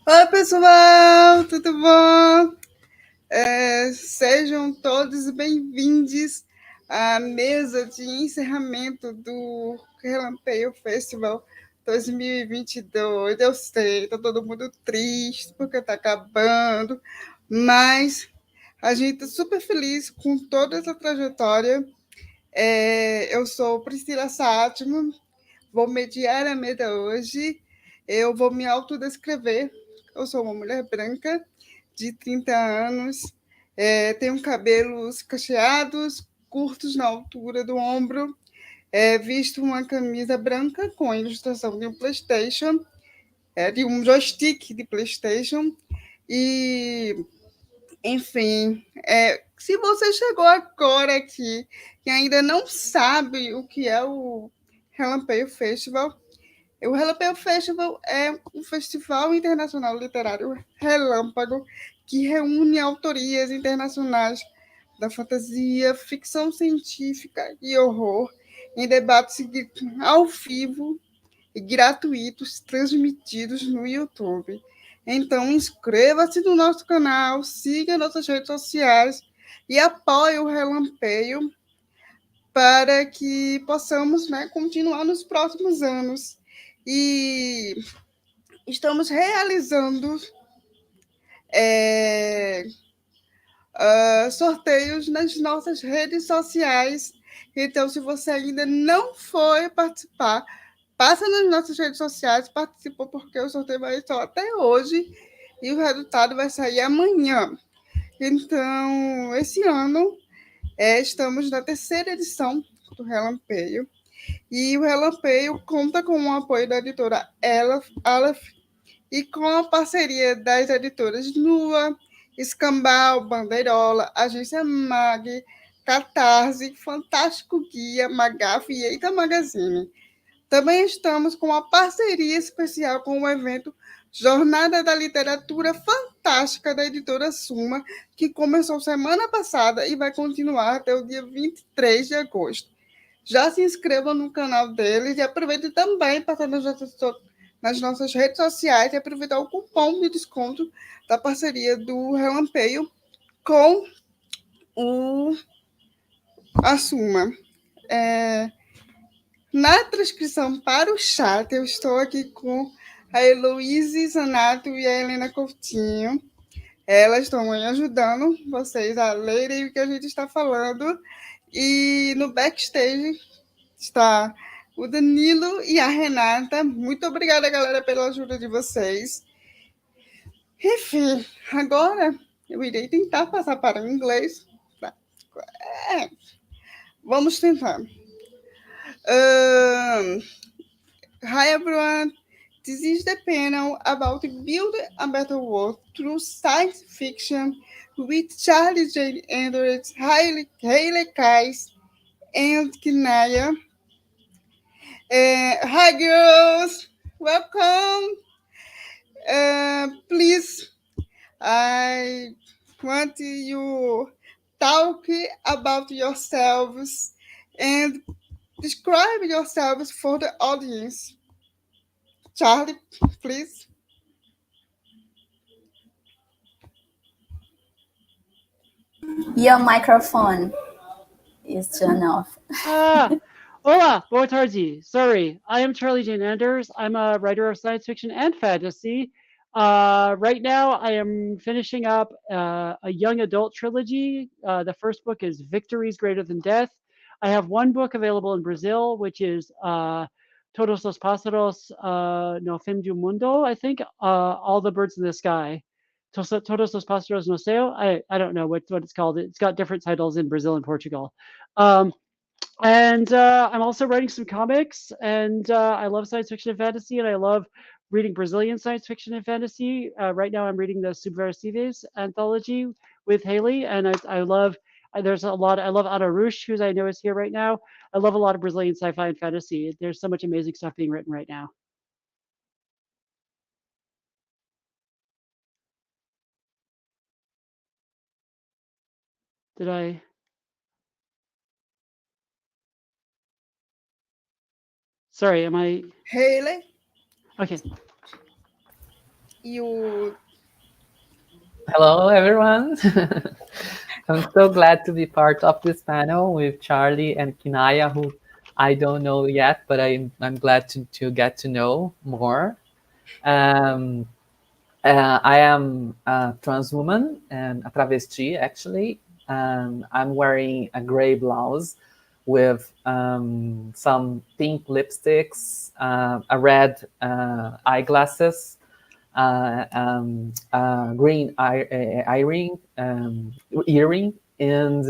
Oi, pessoal, tudo bom? Sejam todos bem-vindos à mesa de encerramento do Relampeio Festival 2022. Eu sei, está todo mundo triste porque está acabando, mas a gente está super feliz com toda essa trajetória. Eu sou Priscila Saatmam, vou mediar a mesa hoje. Eu vou me autodescrever. Eu sou uma mulher branca de 30 anos, tenho cabelos cacheados, curtos na altura do ombro, visto uma camisa branca com a ilustração de um PlayStation, de um joystick de PlayStation. E, enfim, se você chegou agora aqui e ainda não sabe o que é o Relampeio Festival, o Relampeio Festival é um festival internacional literário relâmpago que reúne autorias internacionais da fantasia, ficção científica e horror em debates ao vivo e gratuitos transmitidos no YouTube. Então, inscreva-se no nosso canal, siga nossas redes sociais e apoie o Relampeio para que possamos, né, continuar nos próximos anos. E estamos realizando sorteios nas nossas redes sociais. Então, se você ainda não foi participar, passa nas nossas redes sociais, participa, porque o sorteio vai estar até hoje e o resultado vai sair amanhã. Então, esse ano, estamos na terceira edição do Relampeio. E o Relampeio conta com o apoio da editora Aleph e com a parceria das editoras Nua, Escambau, Bandeirola, Agência Mag, Catarse, Fantástico Guia, Magaf e Eita Magazine. Também estamos com uma parceria especial com o evento Jornada da Literatura Fantástica da Editora Suma, que começou semana passada e vai continuar até o dia 23 de agosto. Já se inscrevam no canal deles e aproveite também para estar nas nossas redes sociais e aproveitar o cupom de desconto da parceria do Relampeio com a Suma. Na transcrição para o chat, eu estou aqui com a Eloise, Zanatto e a Helena Coutinho. Elas estão me ajudando vocês a lerem o que a gente está falando. E no backstage está o Danilo e a Renata. Muito obrigada, galera, pela ajuda de vocês. Enfim, agora eu irei tentar passar para o inglês. Vamos tentar. Hi, everyone. This is the panel about building a better world through science fiction with Charlie J. Andrews, Hailey Kaas, and Kinaya. Hi, girls. Welcome. Please, I want you talk about yourselves and describe yourselves for the audience. Charlie, please. Your microphone is turned off. Hola, boa tarde. Sorry, I am Charlie Jane Anders. I'm a writer of science fiction and fantasy. Right now, I am finishing up a young adult trilogy. The first book is Victories Greater Than Death. I have one book available in Brazil, which is Todos os Pássaros no Fim do Mundo, I think. All the Birds in the Sky. Todos os Pássaros no Céu. I don't know what it's called. It's got different titles in Brazil and Portugal. And I'm also writing some comics, and I love science fiction and fantasy, and I love reading Brazilian science fiction and fantasy. Right now I'm reading the Subversives anthology with Hailey, and I love, there's a lot, I love Ana Rush, who I know is here right now. I love a lot of Brazilian sci-fi and fantasy. There's so much amazing stuff being written right now. Did I? Sorry, am I? Hailey? Okay. you. Hello, everyone. I'm so glad to be part of this panel with Charlie and Kinaya, who I don't know yet, but I'm glad to get to know more. I am a trans woman and a travesti, actually. I'm wearing a gray blouse with some pink lipsticks, a red eyeglasses, green earring, and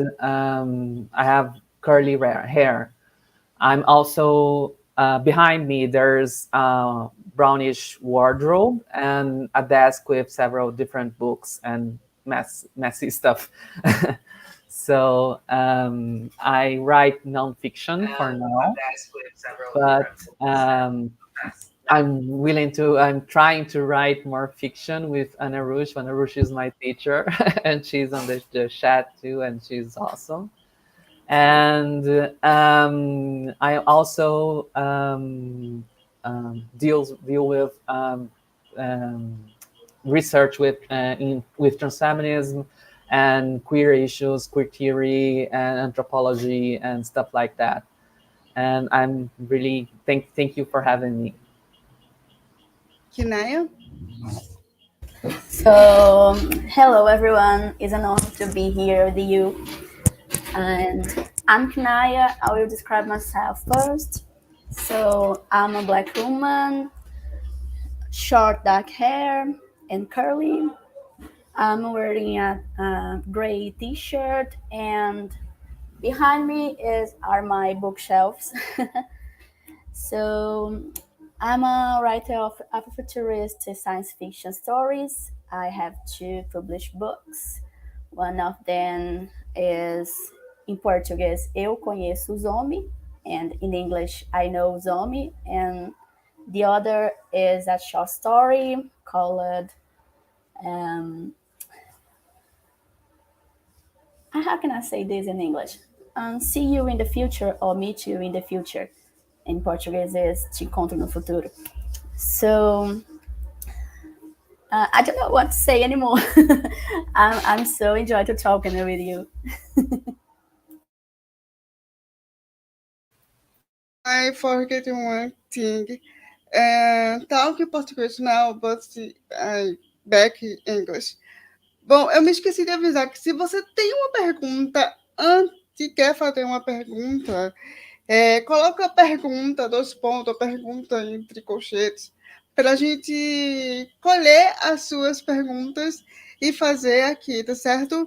I have curly hair. I'm also behind me. There's a brownish wardrobe and a desk with several different books and messy stuff. So I write nonfiction for now, but I'm trying to write more fiction with Ana Rush. Ana Rush is my teacher, and she's on the chat too, and she's awesome. And I also deal with research with transfeminism and queer issues, queer theory, and anthropology, and stuff like that. And I'm really thank you for having me. Kinaya? So, hello everyone. It's an honor to be here with you. And I'm Kinaya. I will describe myself first. So, I'm a black woman, short dark hair and curly. I'm wearing a gray t-shirt, and behind me are my bookshelves. So I'm a writer of Afrofuturist science fiction stories. I have 2 published books. One of them is, in Portuguese, Eu Conheço o Zombie, and in English, I Know Zombie. And the other is a short story called, how can I say this in English? See you in the future, or meet you in the future. In Portuguese is Te Encontro no Futuro. So I don't know what to say anymore. I'm so enjoyed to talking with you. I forget one thing. Talk in português now, but I back in English. Bom, eu me esqueci de avisar que se você tem uma pergunta antes, quer fazer uma pergunta, coloca a pergunta, 2 pontos, a pergunta entre colchetes, para a gente colher as suas perguntas e fazer aqui, tá certo?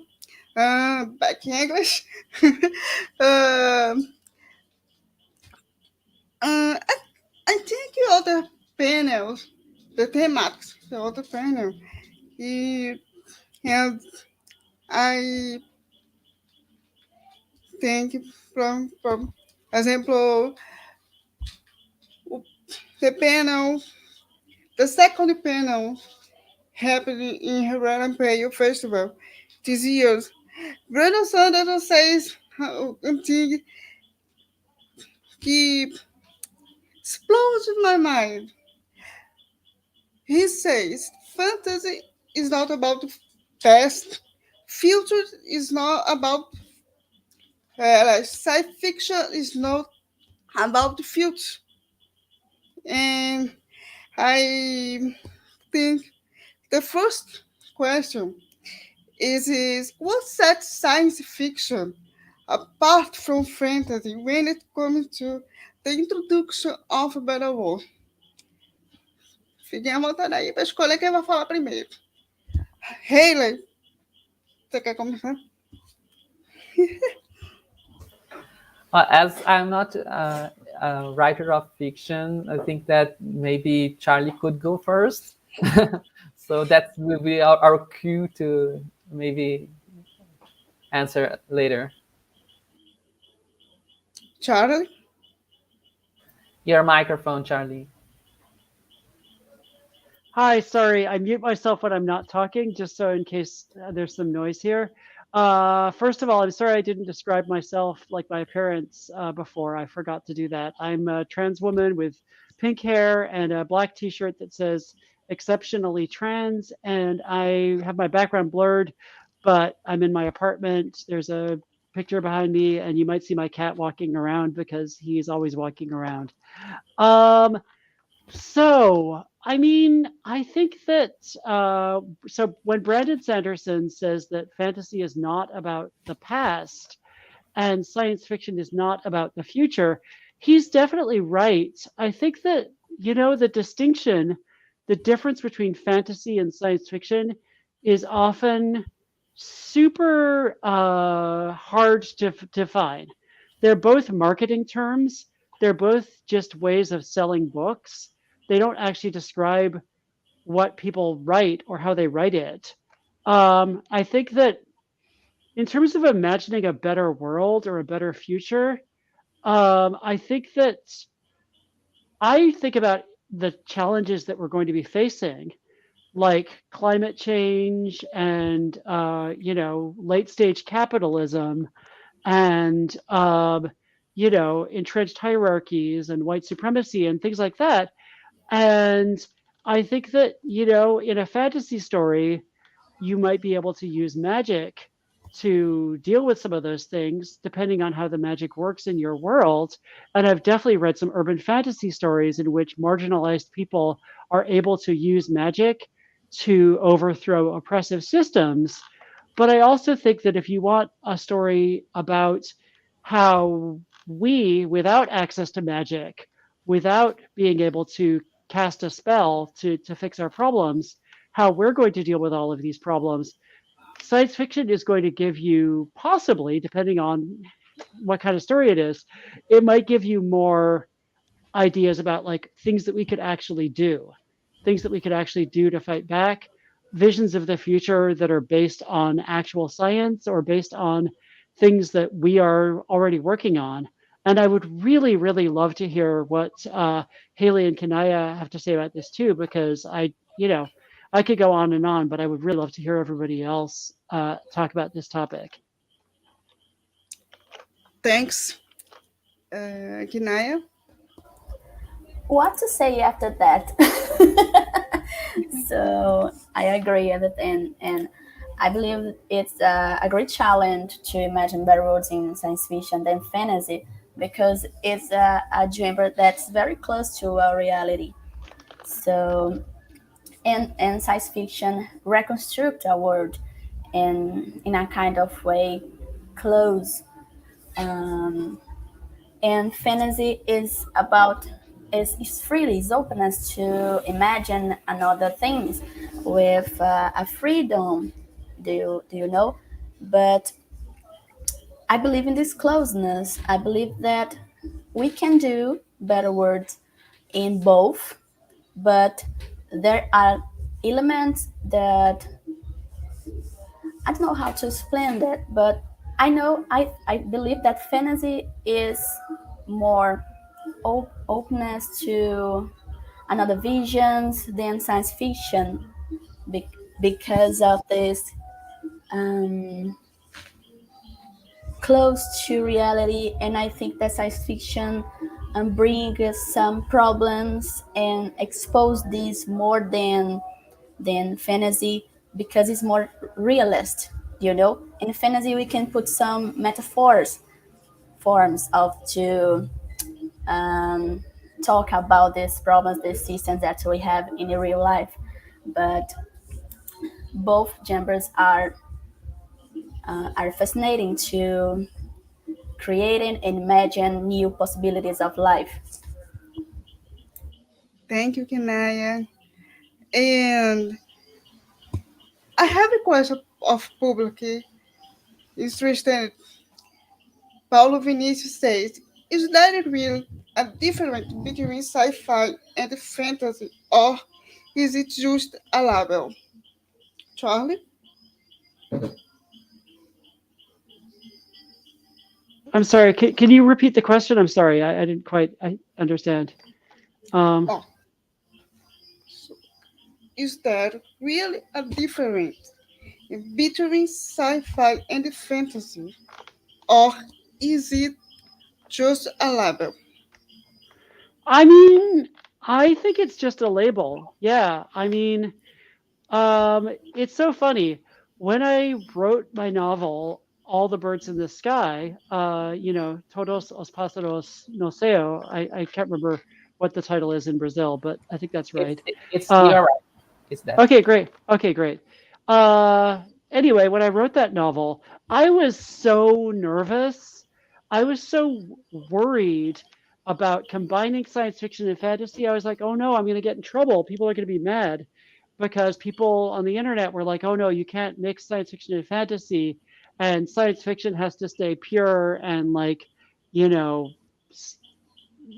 Back in English. I think other panels, the thematics, the other panel, and I think from example, the second panel happened in Relampeio Festival this year. Bruno Sanders says something que explodes my mind. He says fantasy is not about the past, future is not about science fiction is not about the future. And I think the first question is what sets science fiction apart from fantasy when it comes to the introduction of a better world? Fiquem à vontade aí para escolher quem vai falar primeiro. Hailey, você quer começar? As I'm not a writer of fiction, I think that maybe Charlie could go first. So that will be our cue to maybe answer later. Charlie? Your microphone, Charlie. Hi, sorry, I mute myself when I'm not talking, just so in case there's some noise here. First of all, I'm sorry I didn't describe myself like my appearance before. I forgot to do that. I'm a trans woman with pink hair and a black t-shirt that says exceptionally trans, and I have my background blurred, but I'm in my apartment. There's a picture behind me, and you might see my cat walking around because he's always walking around. So, I mean, I think that so when Brandon Sanderson says that fantasy is not about the past and science fiction is not about the future, he's definitely right. I think that, the distinction, the difference between fantasy and science fiction is often super hard to define. They're both marketing terms, they're both just ways of selling books. They don't actually describe what people write or how they write it. I think that in terms of imagining a better world or a better future, I think that I think about the challenges that we're going to be facing, like climate change and late stage capitalism and entrenched hierarchies and white supremacy and things like that. And I think that in a fantasy story, you might be able to use magic to deal with some of those things depending on how the magic works in your world. And I've definitely read some urban fantasy stories in which marginalized people are able to use magic to overthrow oppressive systems. But I also think that if you want a story about how we, without access to magic, without being able to cast a spell to fix our problems, how we're going to deal with all of these problems, science fiction is going to give you, possibly, depending on what kind of story it is, it might give you more ideas about like things that we could actually do, to fight back, visions of the future that are based on actual science or based on things that we are already working on. And I would really, really love to hear what Hailey and Kinaya have to say about this too, because I could go on and on, but I would really love to hear everybody else talk about this topic. Thanks, Kinaya. What to say after that? So I agree everything, and I believe it's a great challenge to imagine better worlds in science fiction than fantasy, because it's a genre that's very close to our reality. So, and science fiction reconstruct a world in a kind of way close. Um, and fantasy is about is freely, is openness to imagine another things with a freedom. Do you know? But I believe in this closeness. I believe that we can do better words in both, but there are elements that I don't know how to explain that, but I believe that fantasy is more openness to another visions than science fiction because of this um, close to reality. And I think that science fiction brings some problems and expose these more than fantasy because it's more realist. In fantasy we can put some metaphors forms of to um, talk about these problems, these systems that we have in the real life. But both genres are fascinating to creating and imagine new possibilities of life. Thank you, Kinaya. And I have a question of public interested. Paulo Vinicius says, is there really a difference between sci-fi and fantasy, or is it just a label? Charlie? I'm sorry, can you repeat the question? I'm sorry, I didn't quite understand. Oh, so is there really a difference between sci-fi and fantasy, or is it just a label? I mean, I think it's just a label. Yeah, I mean, it's so funny. When I wrote my novel, All the Birds in the Sky, Todos os Pájaros no Céu, I can't remember what the title is in Brazil, but I think that's right. It's Uh, you're right. It's that. okay, great. Okay, great. Anyway, when I wrote that novel, I was so nervous. I was so worried about combining science fiction and fantasy. I was like, oh no, I'm going to get in trouble. People are going to be mad because people on the internet were like, oh no, you can't mix science fiction and fantasy. And science fiction has to stay pure and like, you know,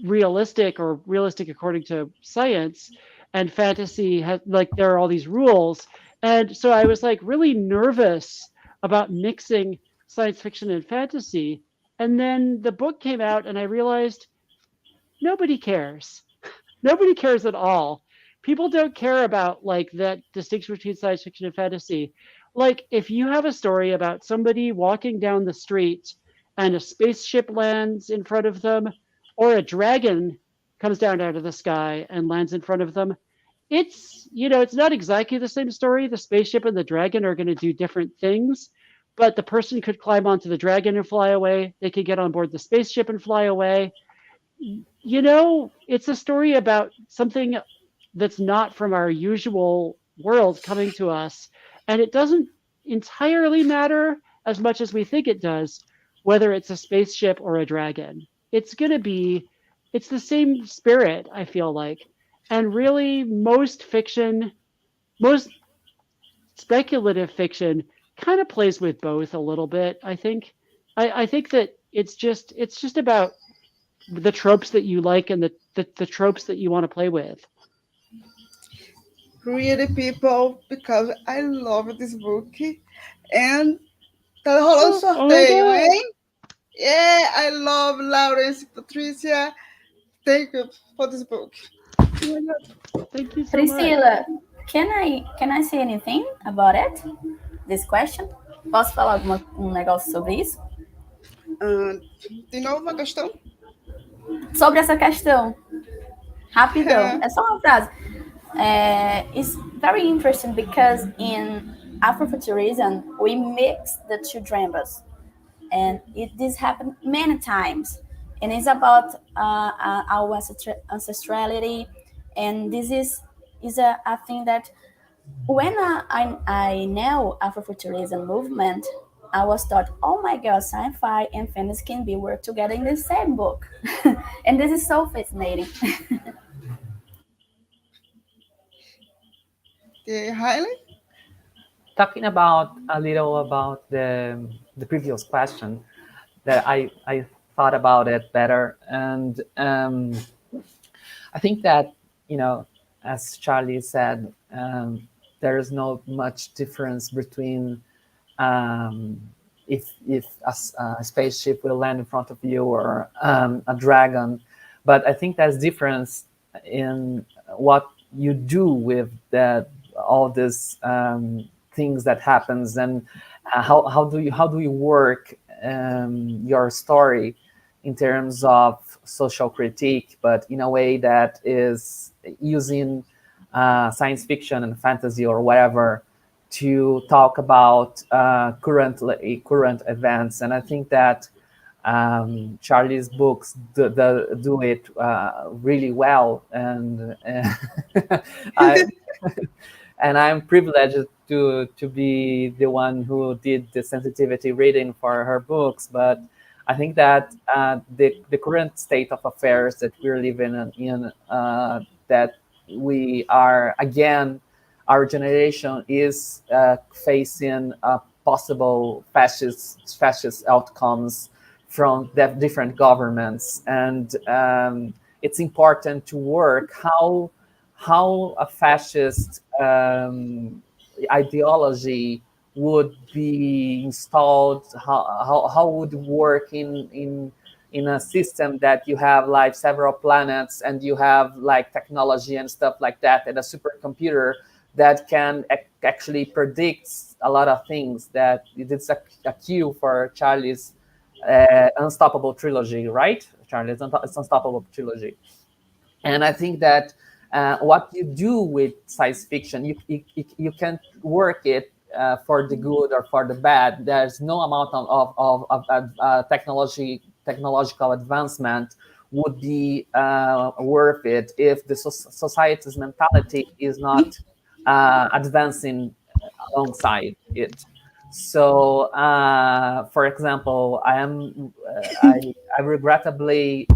realistic or realistic according to science, and fantasy has like there are all these rules. And so I was like really nervous about mixing science fiction and fantasy. And then the book came out and I realized nobody cares. Nobody cares at all. People don't care about like that distinction between science fiction and fantasy. Like if you have a story about somebody walking down the street and a spaceship lands in front of them, or a dragon comes down out of the sky and lands in front of them, it's not exactly the same story. The spaceship and the dragon are going to do different things, but the person could climb onto the dragon and fly away. They could get on board the spaceship and fly away. It's a story about something that's not from our usual world coming to us. And it doesn't entirely matter as much as we think it does, whether it's a spaceship or a dragon. It's the same spirit, I feel like. And really, most speculative fiction kind of plays with both a little bit, I think. I think that it's just about the tropes that you like and the tropes that you want to play with. Really, people, because I love this book. And tá rolando sorteio, hein? Yeah, I love Lawrence, Patricia. Thank you for this book. Thank you so Priscila, much. can I say anything about it? This question? Posso falar negócio sobre isso? De novo a questão? Sobre essa questão. Rapidão, é só uma frase. It's very interesting because in Afrofuturism, we mix the two dramas. And this happened many times. And it's about our ancestrality. And this is a thing that when I know Afrofuturism movement, I was taught, oh my God, sci-fi and fantasy can be worked together in the same book. And this is so fascinating. Hailey? Talking about a little about the previous question, that I thought about it better, and I think that as Charlie said, there is not much difference between if a spaceship will land in front of you or a dragon, but I think there's difference in what you do with all these things that happens, and how do you work your story in terms of social critique, but in a way that is using science fiction and fantasy or whatever to talk about current events. And I think that Charlie's books do it really well, and and I'm privileged to be the one who did the sensitivity reading for her books. But I think that the current state of affairs that we're living in that we are, again, our generation is facing possible fascist outcomes from the different governments, and it's important to work how a fascist ideology would be installed, how would work in a system that you have like several planets and you have like technology and stuff like that, and a supercomputer that can actually predict a lot of things. That it's a cue for Charlie's Unstoppable trilogy, right? Charlie's Unstoppable trilogy. And I think that what you do with science fiction, you can work it for the good or for the bad. There's no amount of technological advancement would be worth it if the society's mentality is not advancing alongside it. So, for example, I regrettably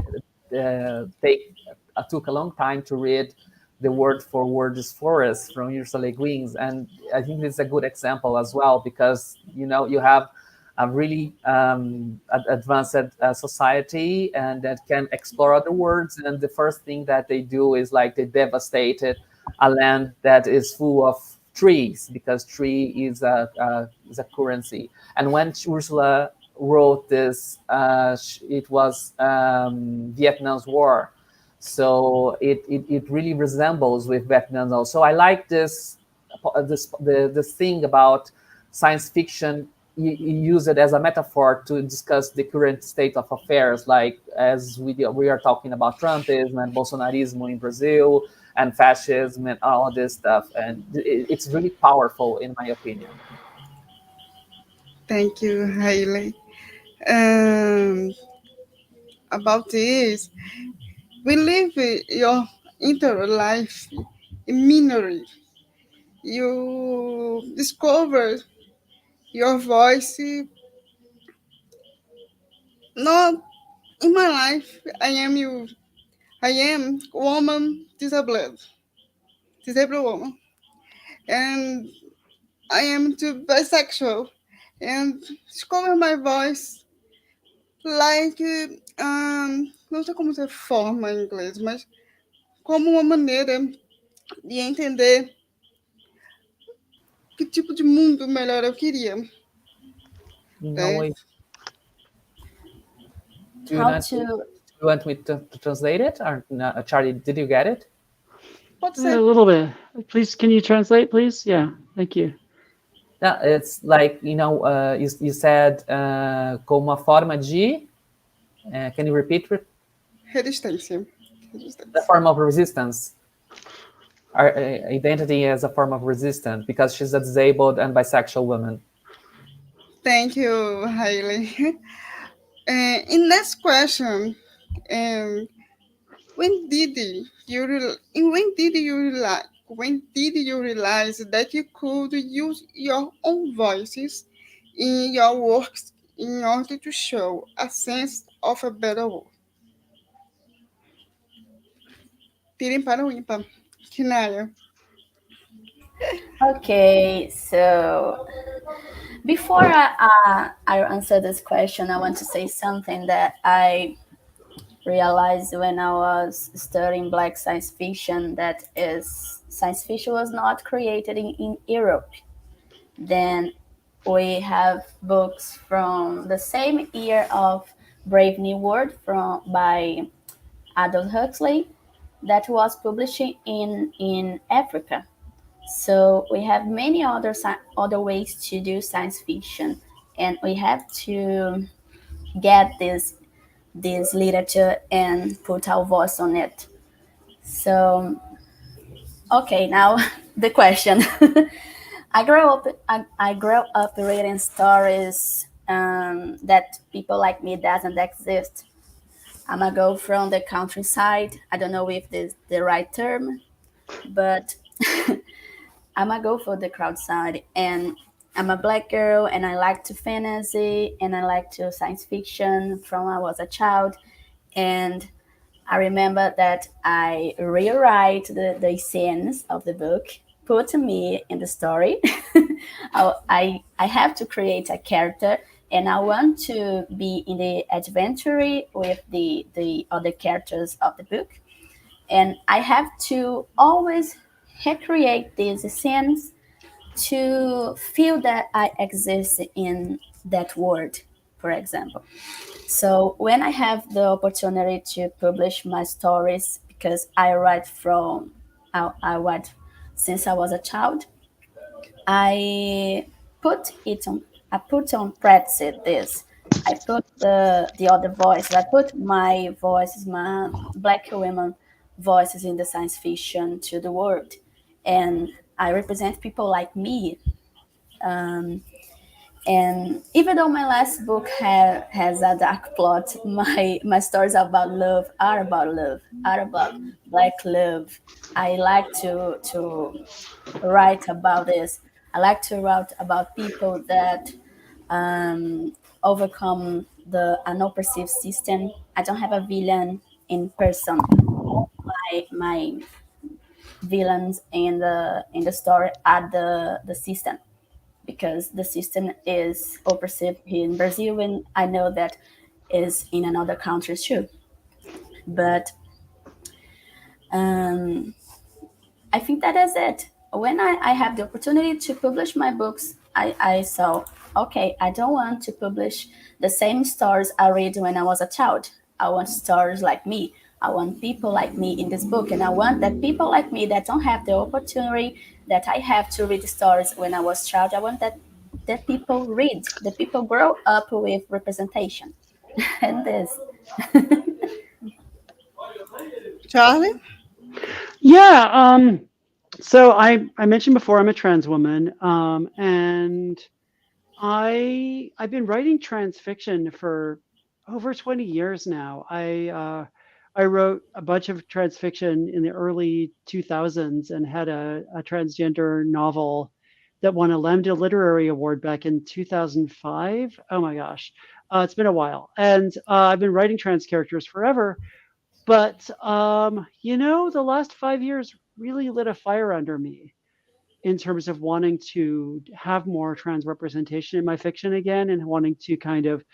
took a long time to read The Word for Word is Forest from Ursula Le Guin's, and I think it's a good example as well, because you have a really advanced society and that can explore other worlds, and the first thing that they do is like they devastated a land that is full of trees, because tree is a currency. And when Ursula wrote this, it was Vietnam's war, so it really resembles with Vietnam also. So I like this thing about science fiction. You use it as a metaphor to discuss the current state of affairs, like as we are talking about Trumpism and Bolsonarismo in Brazil and fascism and all this stuff, and it's really powerful in my opinion. Thank you, Hailey. About this, we live your inner life in minority. You discover your voice. Not in my life. I am you. I am woman disabled woman, and I am too bisexual, and discover my voice like não sei como se forma em inglês, mas como uma maneira de entender que tipo de mundo melhor eu queria. No way. Do you want me to translate it, or no? Charlie, did you get it? Pode A ser. little bit. Please, can you translate, please? Yeah, thank you. Yeah, it's like, you said como uma forma de... can you repeat? Resistência. The form of resistance. Our identity as a form of resistance, because she's a disabled and bisexual woman. Thank you, Hailey. In next question, when did you realize that you could use your own voices in your works in order to show a sense of a better world? Tirem para o ímpar. Kinaya. Okay, so before I answer this question, I want to say something that I realized when I was studying Black science fiction, that is, science fiction was not created in Europe. Then we have books from the same year of Brave New World by Aldous Huxley that was published in Africa. So we have many other ways to do science fiction, and we have to get this literature and put our voice on it. So, okay, now the question. I grew up reading stories that people like me doesn't exist. I'm a girl from the countryside. I don't know if this is the right term, but I'm a go for the crowd side, and I'm a Black girl, and I like to fantasy, and I like to science fiction from I was a child. And I remember that I rewrite the scenes of the book, put me in the story. I have to create a character, and I want to be in the adventure with the other characters of the book. And I have to always recreate these scenes to feel that I exist in that world, for example. So when I have the opportunity to publish my stories, because I write since I was a child, I put on practice this. I put the other voice. I put my voice, my Black women voices in the science fiction to the world. And I represent people like me. And even though my last book has a dark plot, my stories about love are about love, are about Black love. I like to write about this. I like to write about people that overcome the unoppressive system. I don't have a villain in person. My villains in the story are the system, because the system is oppressive here in Brazil, and I know that is in another countries too. But I think that is it. When I have the opportunity to publish my books, I saw, okay, I don't want to publish the same stories I read when I was a child. I want stories like me. I want people like me in this book. And I want that people like me that don't have the opportunity that I have to read stories when I was a child, I want that people read, that people grow up with representation. And this. Charlie? Yeah. So I mentioned before I'm a trans woman, and I've been writing trans fiction for over 20 years now. I wrote a bunch of trans fiction in the early 2000s and had a transgender novel that won a Lambda Literary Award back in 2005. Oh my gosh, it's been a while, and I've been writing trans characters forever. But the last 5 years really lit a fire under me in terms of wanting to have more trans representation in my fiction again, and wanting to kind of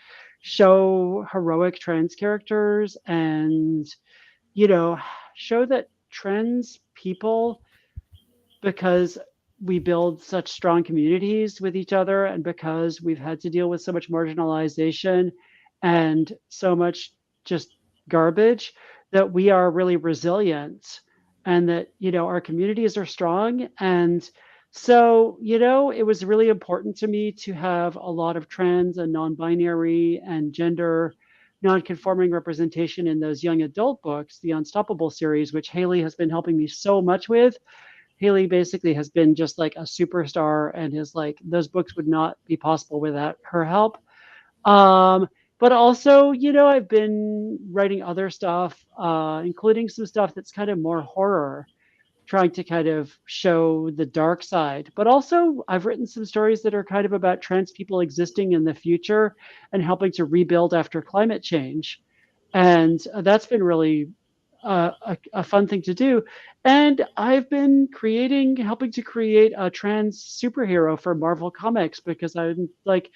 show heroic trans characters, and show that trans people, because we build such strong communities with each other, and because we've had to deal with so much marginalization and so much just garbage, that we are really resilient, and that our communities are strong. And so it was really important to me to have a lot of trans and non-binary and gender non-conforming representation in those young adult books, the Unstoppable series, which Hailey has been helping me so much with. Hailey basically has been just like a superstar, and is like, those books would not be possible without her help. But also, I've been writing other stuff, including some stuff that's kind of more horror, trying to kind of show the dark side. But also, I've written some stories that are kind of about trans people existing in the future and helping to rebuild after climate change. And that's been really a fun thing to do. And I've been helping to create a trans superhero for Marvel Comics, because I'm like,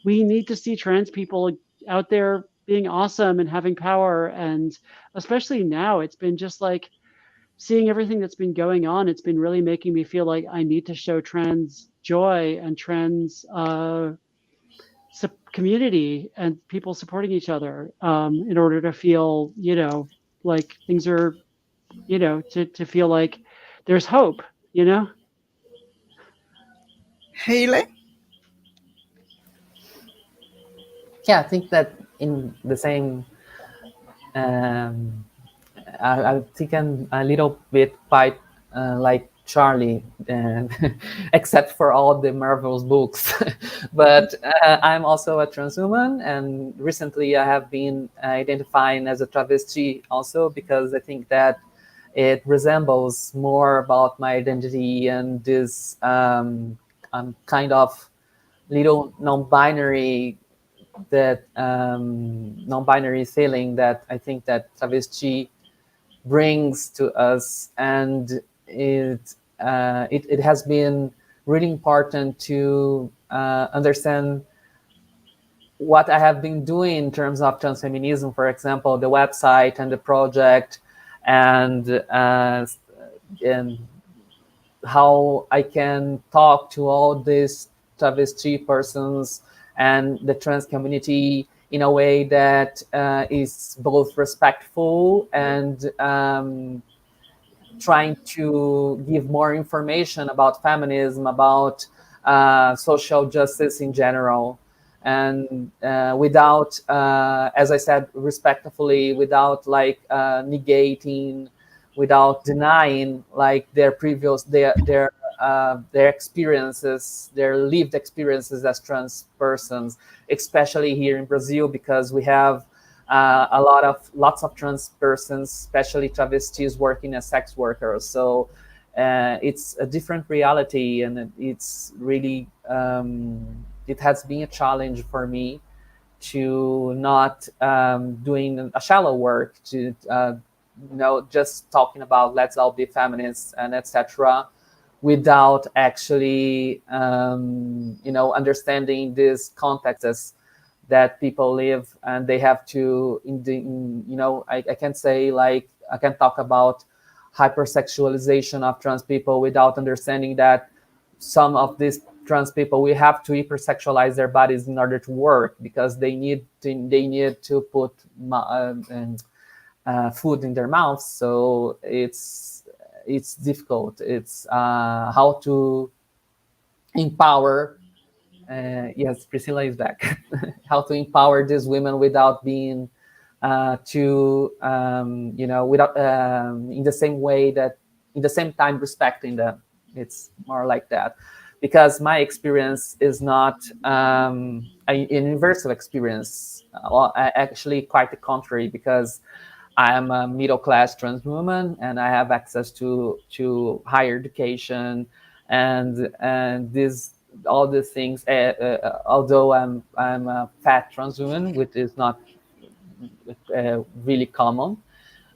we need to see trans people out there being awesome and having power. And especially now, it's been just like seeing everything that's been going on. It's been really making me feel like I need to show trans joy and trans community and people supporting each other, in order to feel, like things are, to feel like there's hope, Hailey? Yeah, I think that in the same, I think I'm a little bit quite like Charlie, and except for all the Marvel's books. But I'm also a trans woman, and recently I have been identifying as a travesti also, because I think that it resembles more about my identity and this kind of little non-binary feeling that I think that travesti brings to us. And it has been really important to understand what I have been doing in terms of transfeminism, for example, the website and the project, and how I can talk to all these travesti persons and the trans community in a way that is both respectful and trying to give more information about feminism, about social justice in general, and without, as I said, respectfully, without like negating without denying like their previous their experiences, their lived experiences as trans persons, especially here in Brazil, because we have lots of trans persons, especially travestis, working as sex workers. So it's a different reality, and it's really it has been a challenge for me to not doing a shallow work, to just talking about let's all be feminists and etc., without actually understanding these contexts that people live, and they have to I can say, like, I can talk about hypersexualization of trans people without understanding that some of these trans people, we have to hypersexualize their bodies in order to work, because they need to put food in their mouths. So it's difficult. It's how to empower. Yes, Priscilla is back. How to empower these women without being without in the same way, that in the same time respecting them. It's more like that, because my experience is not an universal experience. Actually, quite the contrary, because I am a middle-class trans woman, and I have access to higher education, and this all these things. Although I'm a fat trans woman, which is not really common,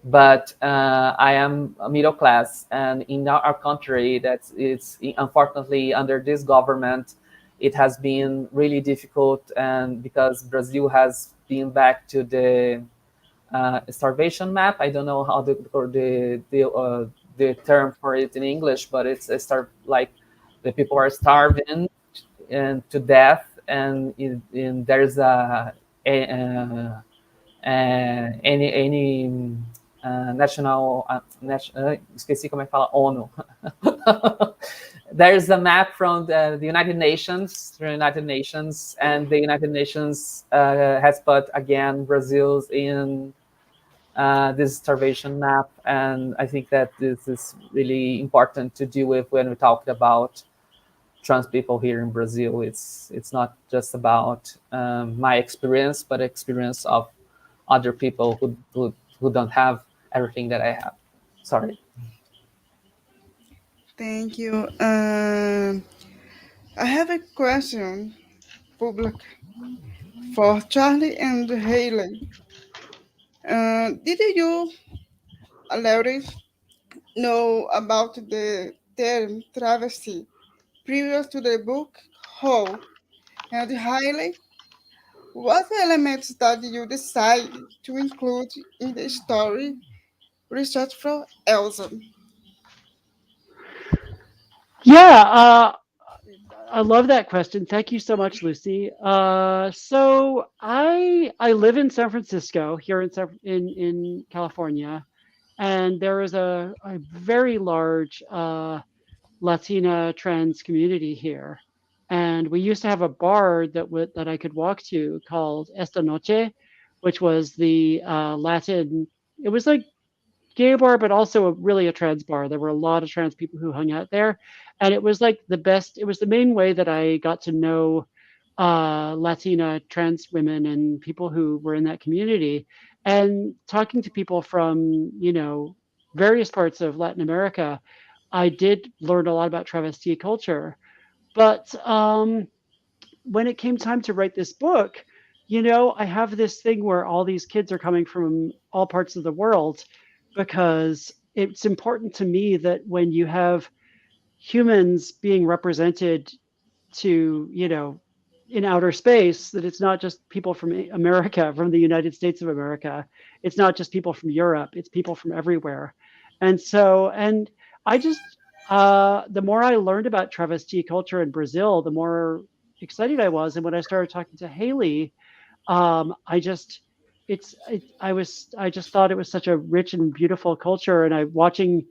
but I am a middle class, and in our country, it's unfortunately under this government, it has been really difficult, and because Brazil has been back to the starvation map. I don't know how the term for it in English, but it's like the people are starving and to death, and there's any national esqueci como é que fala, ONU. There's a map from the United Nations, and the United Nations has put again Brazil's in this starvation map, and I think that this is really important to deal with when we talk about trans people here in Brazil. It's not just about my experience, but experience of other people who don't have everything that I have. Sorry. Thank you. I have a question, public, for Charlie and Hailey. Did you, Eloise, know about the term travesty previous to the book? How? And Hailey, what elements did you decide to include in the story research for Elsa? Yeah, I love that question. Thank you so much, Lucy. So I live in San Francisco, here in California, and there is a very large Latina trans community here. And we used to have a bar that I could walk to called Esta Noche, which was the Latin. It was like gay bar, but also really a trans bar. There were a lot of trans people who hung out there, and it was like the best. It was the main way that I got to know Latina trans women and people who were in that community, and talking to people from various parts of Latin America. I did learn a lot about travesti culture, but when it came time to write this book, I have this thing where all these kids are coming from all parts of the world, because it's important to me that when you have humans being represented to, in outer space, that it's not just people from America, from the United States of America. It's not just people from Europe, it's people from everywhere. And so, and I just, the more I learned about travesti culture in Brazil, the more excited I was. And when I started talking to Hailey, I just, I just thought it was such a rich and beautiful culture. And I watching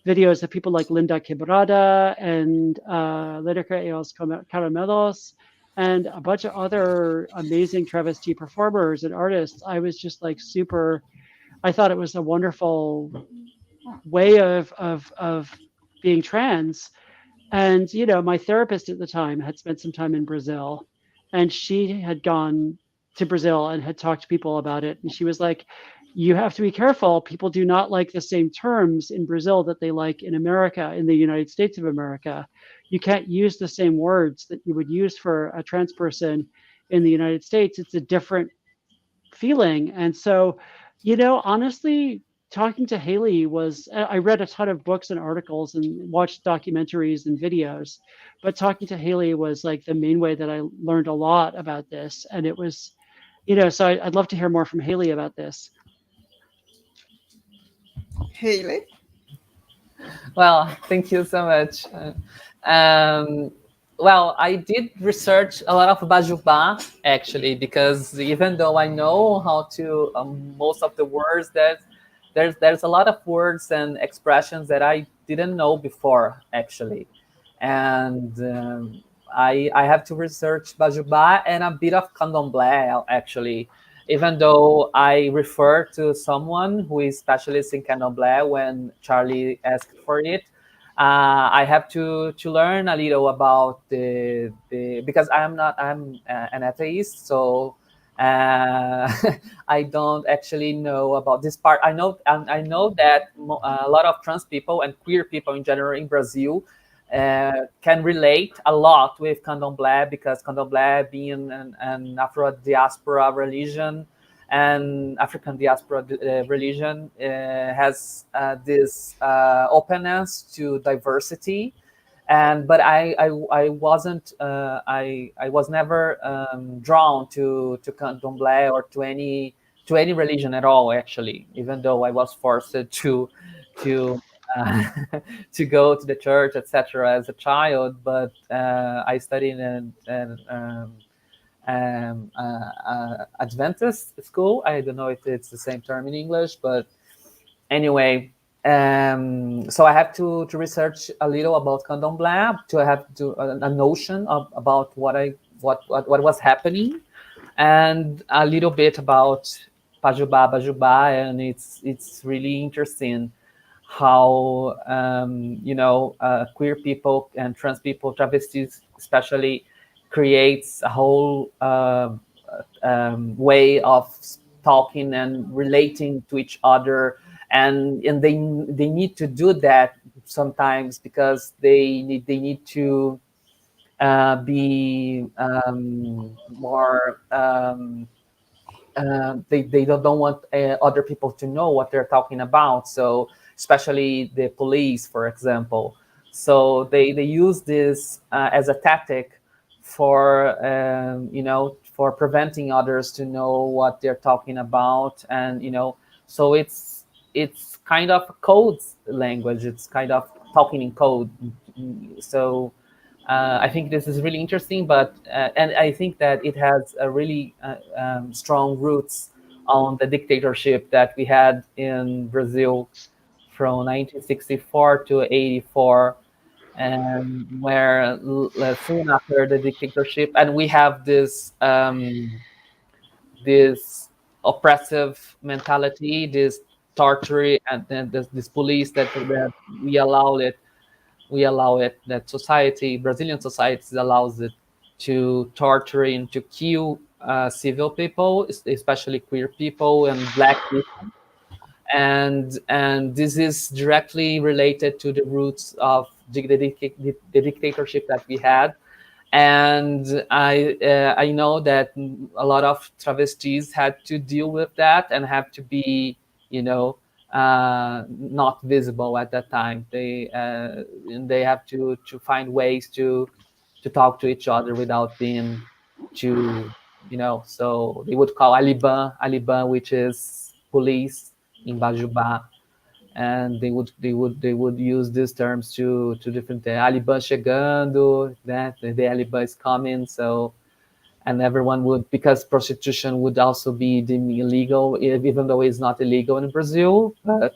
videos of people like Linda Quebrada and Lyrica Eos Caramelos and a bunch of other amazing travesti performers and artists. I was just like super, I thought it was a wonderful way of being trans. And my therapist at the time had spent some time in Brazil, and she had gone to Brazil and had talked to people about it. And she was like, "You have to be careful. People do not like the same terms in Brazil that they like in America, in the United States of America. You can't use the same words that you would use for a trans person in the United States. It's a different feeling." And so, honestly, talking to Hailey was, I read a ton of books and articles and watched documentaries and videos, but talking to Hailey was like the main way that I learned a lot about this. And it was, so I'd love to hear more from Hailey about this. Hailey? Well, thank you so much. Well, I did research a lot of Bajubá actually, because even though I know how to most of the words, there's a lot of words and expressions that I didn't know before actually, and I have to research Bajubá and a bit of Candomblé actually. Even though I refer to someone who is specialist in Candomblé when Charlie asked for it, I have to learn a little about the because I'm an atheist, so I don't actually know about this part. I know that a lot of trans people and queer people in general in Brazil can relate a lot with Candomblé, because Candomblé being an Afro diaspora religion and African diaspora religion has this openness to diversity. But I wasn't I was never drawn to Candomblé or to any religion at all actually, even though I was forced to to go to the church, etc., as a child. But I studied in Adventist school. I don't know if it's the same term in English, but anyway. So I have to research a little about Candomblé to have a notion about what was happening, and a little bit about Bajubá, and it's really interesting how queer people and trans people, travestis especially, creates a whole way of talking and relating to each other, and they need to do that sometimes because they need to be more. They don't want other people to know what they're talking about. So especially the police, for example. So they use this as a tactic for for preventing others to know what they're talking about, and so it's kind of a code language. It's kind of talking in code. So I think this is really interesting, but and I think that it has a really strong roots on the dictatorship that we had in Brazil from 1964 to 84, and where soon after the dictatorship, and we have this this oppressive mentality, this torture, and then this police that we allow it, that society, Brazilian society allows it to torture and to kill civil people, especially queer people and Black people. And this is directly related to the roots of the dictatorship that we had. And I know that a lot of travestis had to deal with that and have to be, not visible at that time. They have to find ways to talk to each other without being too, So they would call Aliban, which is police in Bajubá, and they would use these terms to different things. Aliban chegando, that the Aliban is coming. So, and everyone would, because prostitution would also be deemed illegal, even though it's not illegal in Brazil, but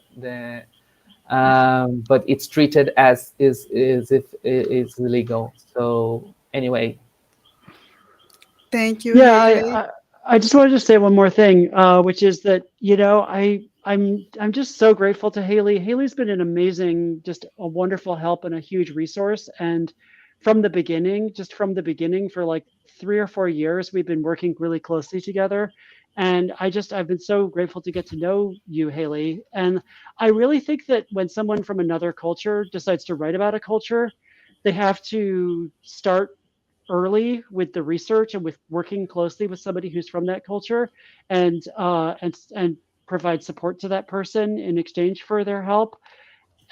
but it's treated as if it's illegal. So anyway. Thank you, Yeah, Hailey. I just wanted to say one more thing, which is that I I'm just so grateful to Hailey. Hailey's been an amazing, just a wonderful help and a huge resource. And from the beginning, for like 3 or 4 years, we've been working really closely together. And I've been so grateful to get to know you, Hailey. And I really think that when someone from another culture decides to write about a culture, they have to start early with the research and with working closely with somebody who's from that culture, and provide support to that person in exchange for their help.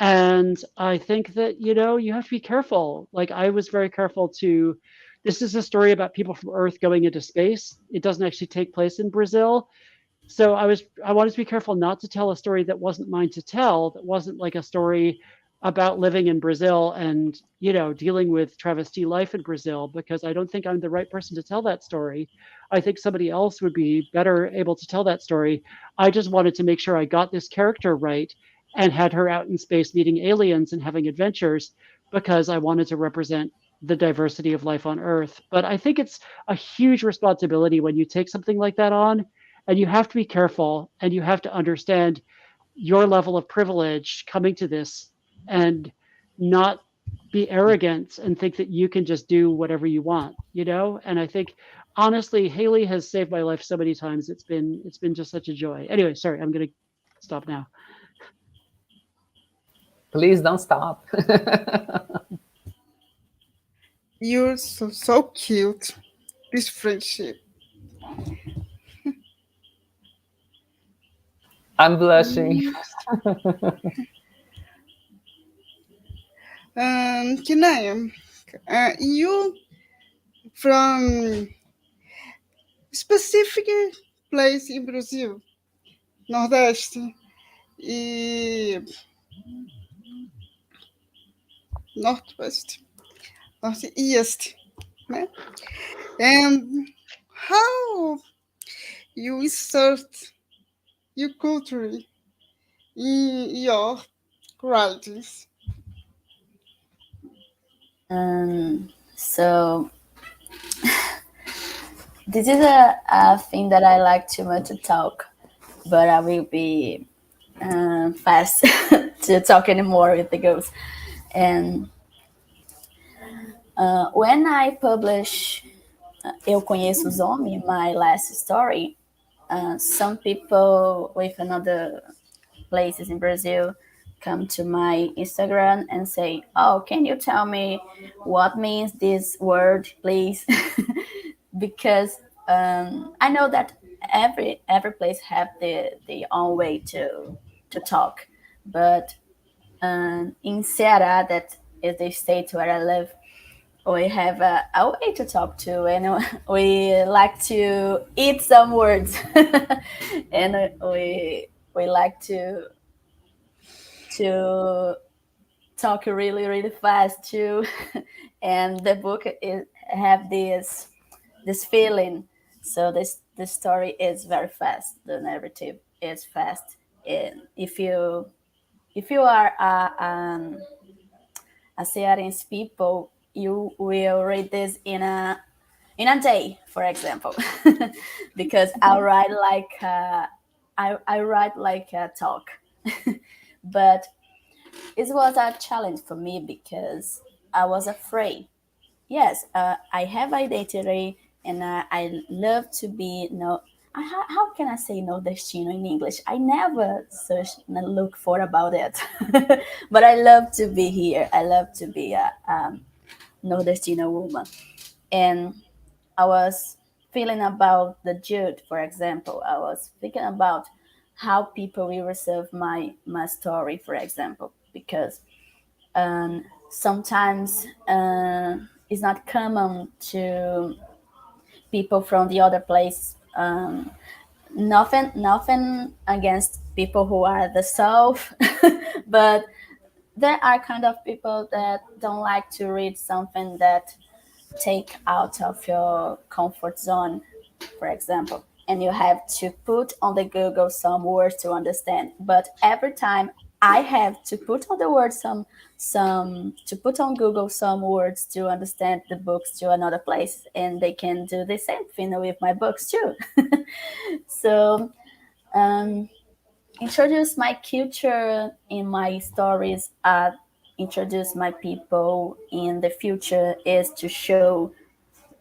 And I think that, you have to be careful. Like, I was very careful to, this is a story about people from Earth going into space. It doesn't actually take place in Brazil. So I wanted to be careful not to tell a story that wasn't mine to tell, that wasn't like a story about living in Brazil and, dealing with travesti life in Brazil, because I don't think I'm the right person to tell that story. I think somebody else would be better able to tell that story. I just wanted to make sure I got this character right and had her out in space meeting aliens and having adventures, because I wanted to represent the diversity of life on Earth. But I think it's a huge responsibility when you take something like that on, and you have to be careful, and you have to understand your level of privilege coming to this, and not be arrogant and think that you can just do whatever you want, And I think, honestly, Hailey has saved my life so many times. It's been just such a joy. Anyway, sorry, I'm going to stop now. Please don't stop. You're so cute. This friendship. I'm blushing. Kinaya, you from specific place in Brazil, Nordeste e Northwest, Northeast, né? And how you insert your culture in your writings? So this is a thing that I like too much to talk, but I will be fast to talk anymore with the ghosts. And when I publish Eu Conheço os Homens, my last story, some people with another places in Brazil come to my Instagram and say, "Oh, can you tell me what means this word, please?" Because I know that every place have their own way to talk, but in Ceará, that is the state where I live, we have a way to talk to, and we like to eat some words, and we like to talk really, really fast too. And the book have this feeling. So the story is very fast. The narrative is fast. And if you are a Cearense people, you will read this in a day, for example, because I write like a talk. But it was a challenge for me because I was afraid. Yes, I have identity, and I love to be how can I say no destino in English? I never search and look for about it, but I love to be here. I love to be a no destino woman, and I was feeling about the Jude, for example. I was thinking about how people will receive my story, for example, because sometimes it's not common to people from the other place. Nothing against people who are the South, but there are kind of people that don't like to read something that take out of your comfort zone, for example, and you have to put on the Google some words to understand. But every time I have to put on the words to put on Google some words to understand the books to another place, and they can do the same thing with my books too. So introduce my culture in my stories, introduce my people in the future, is to show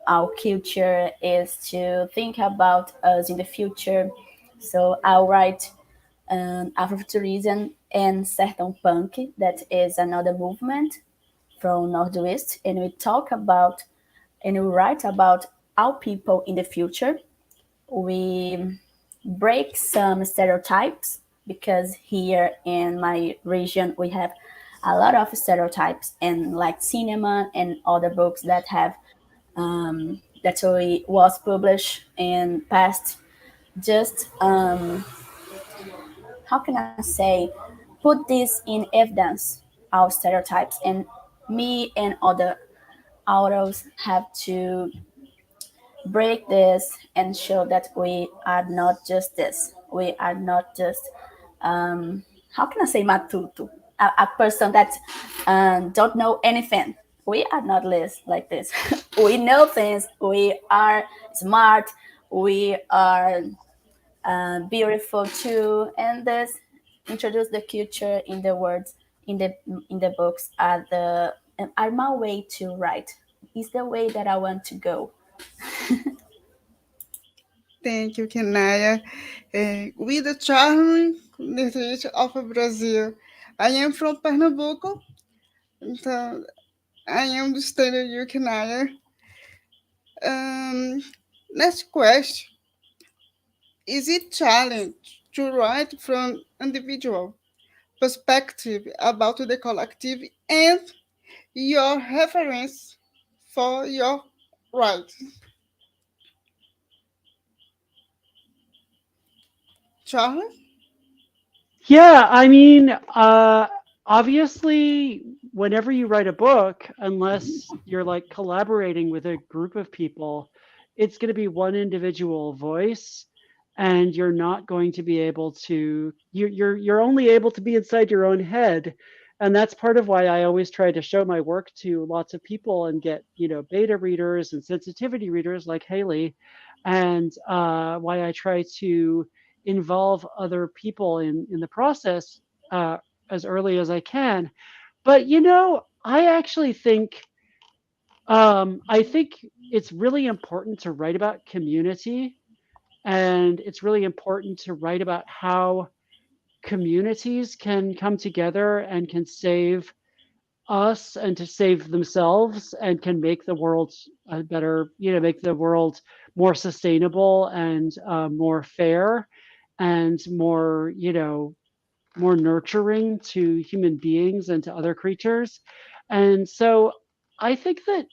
our culture, is to think about us in the future. So I'll write Afrofuturism and Sertão Punk, that is another movement from Northwest, and we talk about and we write about our people in the future. We break some stereotypes because here in my region we have a lot of stereotypes and like cinema and other books that have that was published in past, just how can I say, put this in evidence, our stereotypes, and me and other authors have to break this and show that we are not just this. We are not just how can I say matuto, a person that don't know anything. We are not like this. We know things. We are smart. We are beautiful too, and this introduce the culture in the words in the books are my way to write. Is the way that I want to go. Thank you, Kinaya. With the charming literature of Brazil. I am from Pernambuco, então I understand you, Kinaya. Next question. Is it challenge to write from individual perspective about the collective and your reference for your writing? Charlie? Yeah, I mean, obviously, whenever you write a book, unless you're like collaborating with a group of people, it's going to be one individual voice, and you're not going to be able to. You're only able to be inside your own head, and that's part of why I always try to show my work to lots of people and get beta readers and sensitivity readers like Hailey, and why I try to involve other people in the process as early as I can. But I actually think I think it's really important to write about community, and it's really important to write about how communities can come together and can save us and to save themselves and can make the world better, make the world more sustainable and more fair and more, more nurturing to human beings and to other creatures. And so I think that,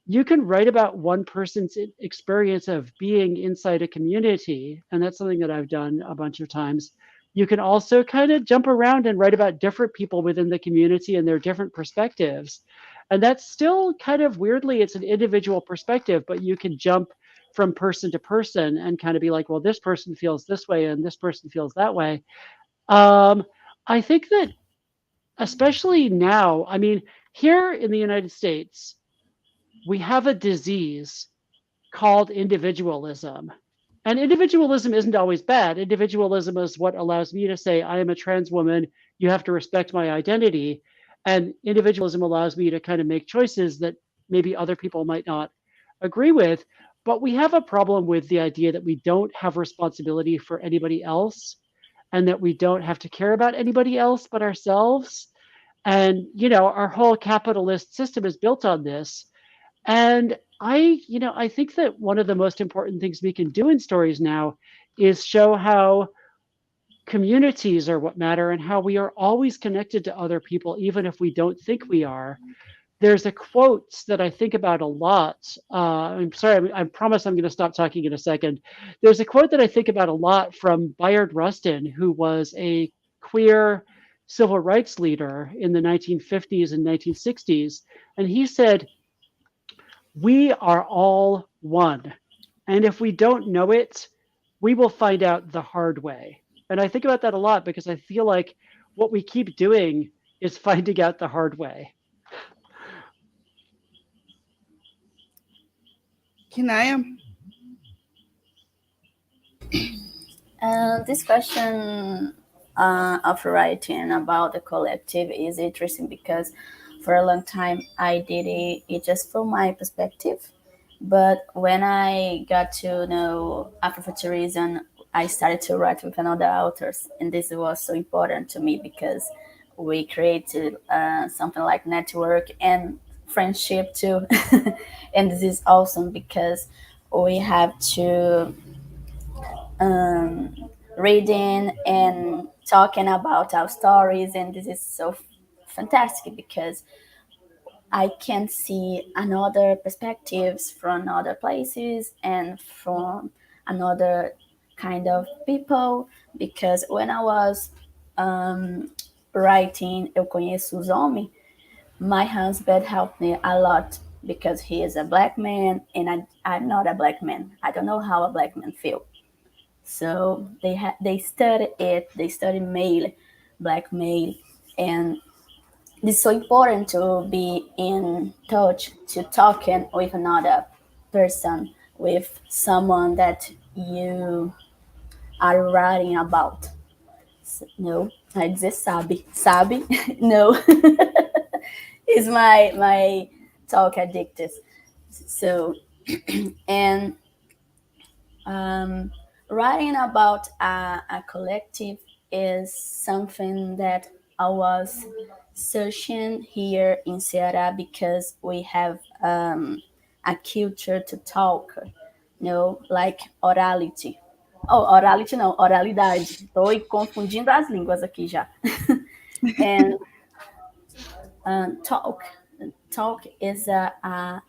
you can write about one person's experience of being inside a community. And that's something that I've done a bunch of times. You can also kind of jump around and write about different people within the community and their different perspectives. And that's still kind of weirdly, it's an individual perspective, but you can jump from person to person and kind of be like, well, this person feels this way and this person feels that way. Um, I think that especially now, I mean, here in the United States, we have a disease called individualism. And individualism isn't always bad. Individualism is what allows me to say, I am a trans woman, you have to respect my identity. And individualism allows me to kind of make choices that maybe other people might not agree with. But we have a problem with the idea that we don't have responsibility for anybody else and that we don't have to care about anybody else but ourselves. And, our whole capitalist system is built on this. And I think that one of the most important things we can do in stories now is show how communities are what matter and how we are always connected to other people, even if we don't think we are. There's a quote that I think about a lot. I'm sorry, I promise I'm going to stop talking in a second. There's a quote that I think about a lot from Bayard Rustin, who was a queer civil rights leader in the 1950s and 1960s. And he said, we are all one. And if we don't know it, we will find out the hard way. And I think about that a lot because I feel like what we keep doing is finding out the hard way. Kinaya? This question of writing about the collective is interesting because for a long time I did it just from my perspective. But when I got to know Afrofuturism, I started to write with another authors, and this was so important to me because we created something like network and friendship too. And this is awesome because we have to um, reading and talking about our stories, and this is so fantastic because I can see another perspectives from other places and from another kind of people. Because when I was um, writing Eu Conheço os Homens, my husband helped me a lot because he is a black man and I'm not a black man. I don't know how a black man feel. So they study it. They study male, black male, and it's so important to be in touch, to talking with another person, with someone that you are writing about. No, I just sabe, no, is my talk addictive. So, and writing about a collective is something that I was searching here in Ceará because we have a culture to talk, like orality. Oh, orality não, oralidade. Estou confundindo as línguas aqui já. And talk. Talk is a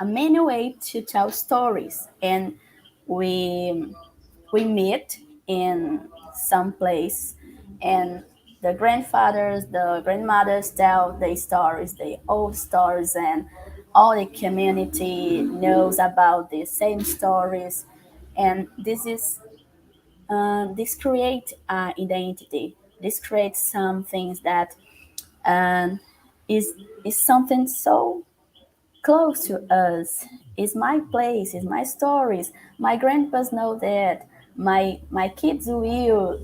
many way to tell stories, and we meet in some place, and the grandfathers, the grandmothers tell the stories, the old stories, and all the community knows about the same stories, and this create identity. This creates some things that um, is something so close to us. It's my place, it's my stories. My grandpas know that. My kids will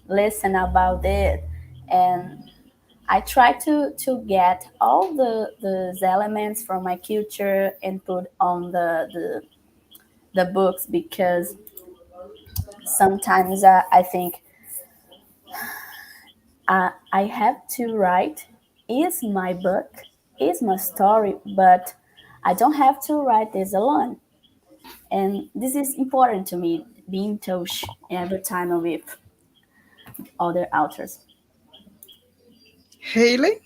listen about it, and I try to get all the elements from my culture and put on the books because sometimes I think I have to write is my book, is my story, but I don't have to write this alone. And this is important to me, being in touch every time with other authors. Hailey?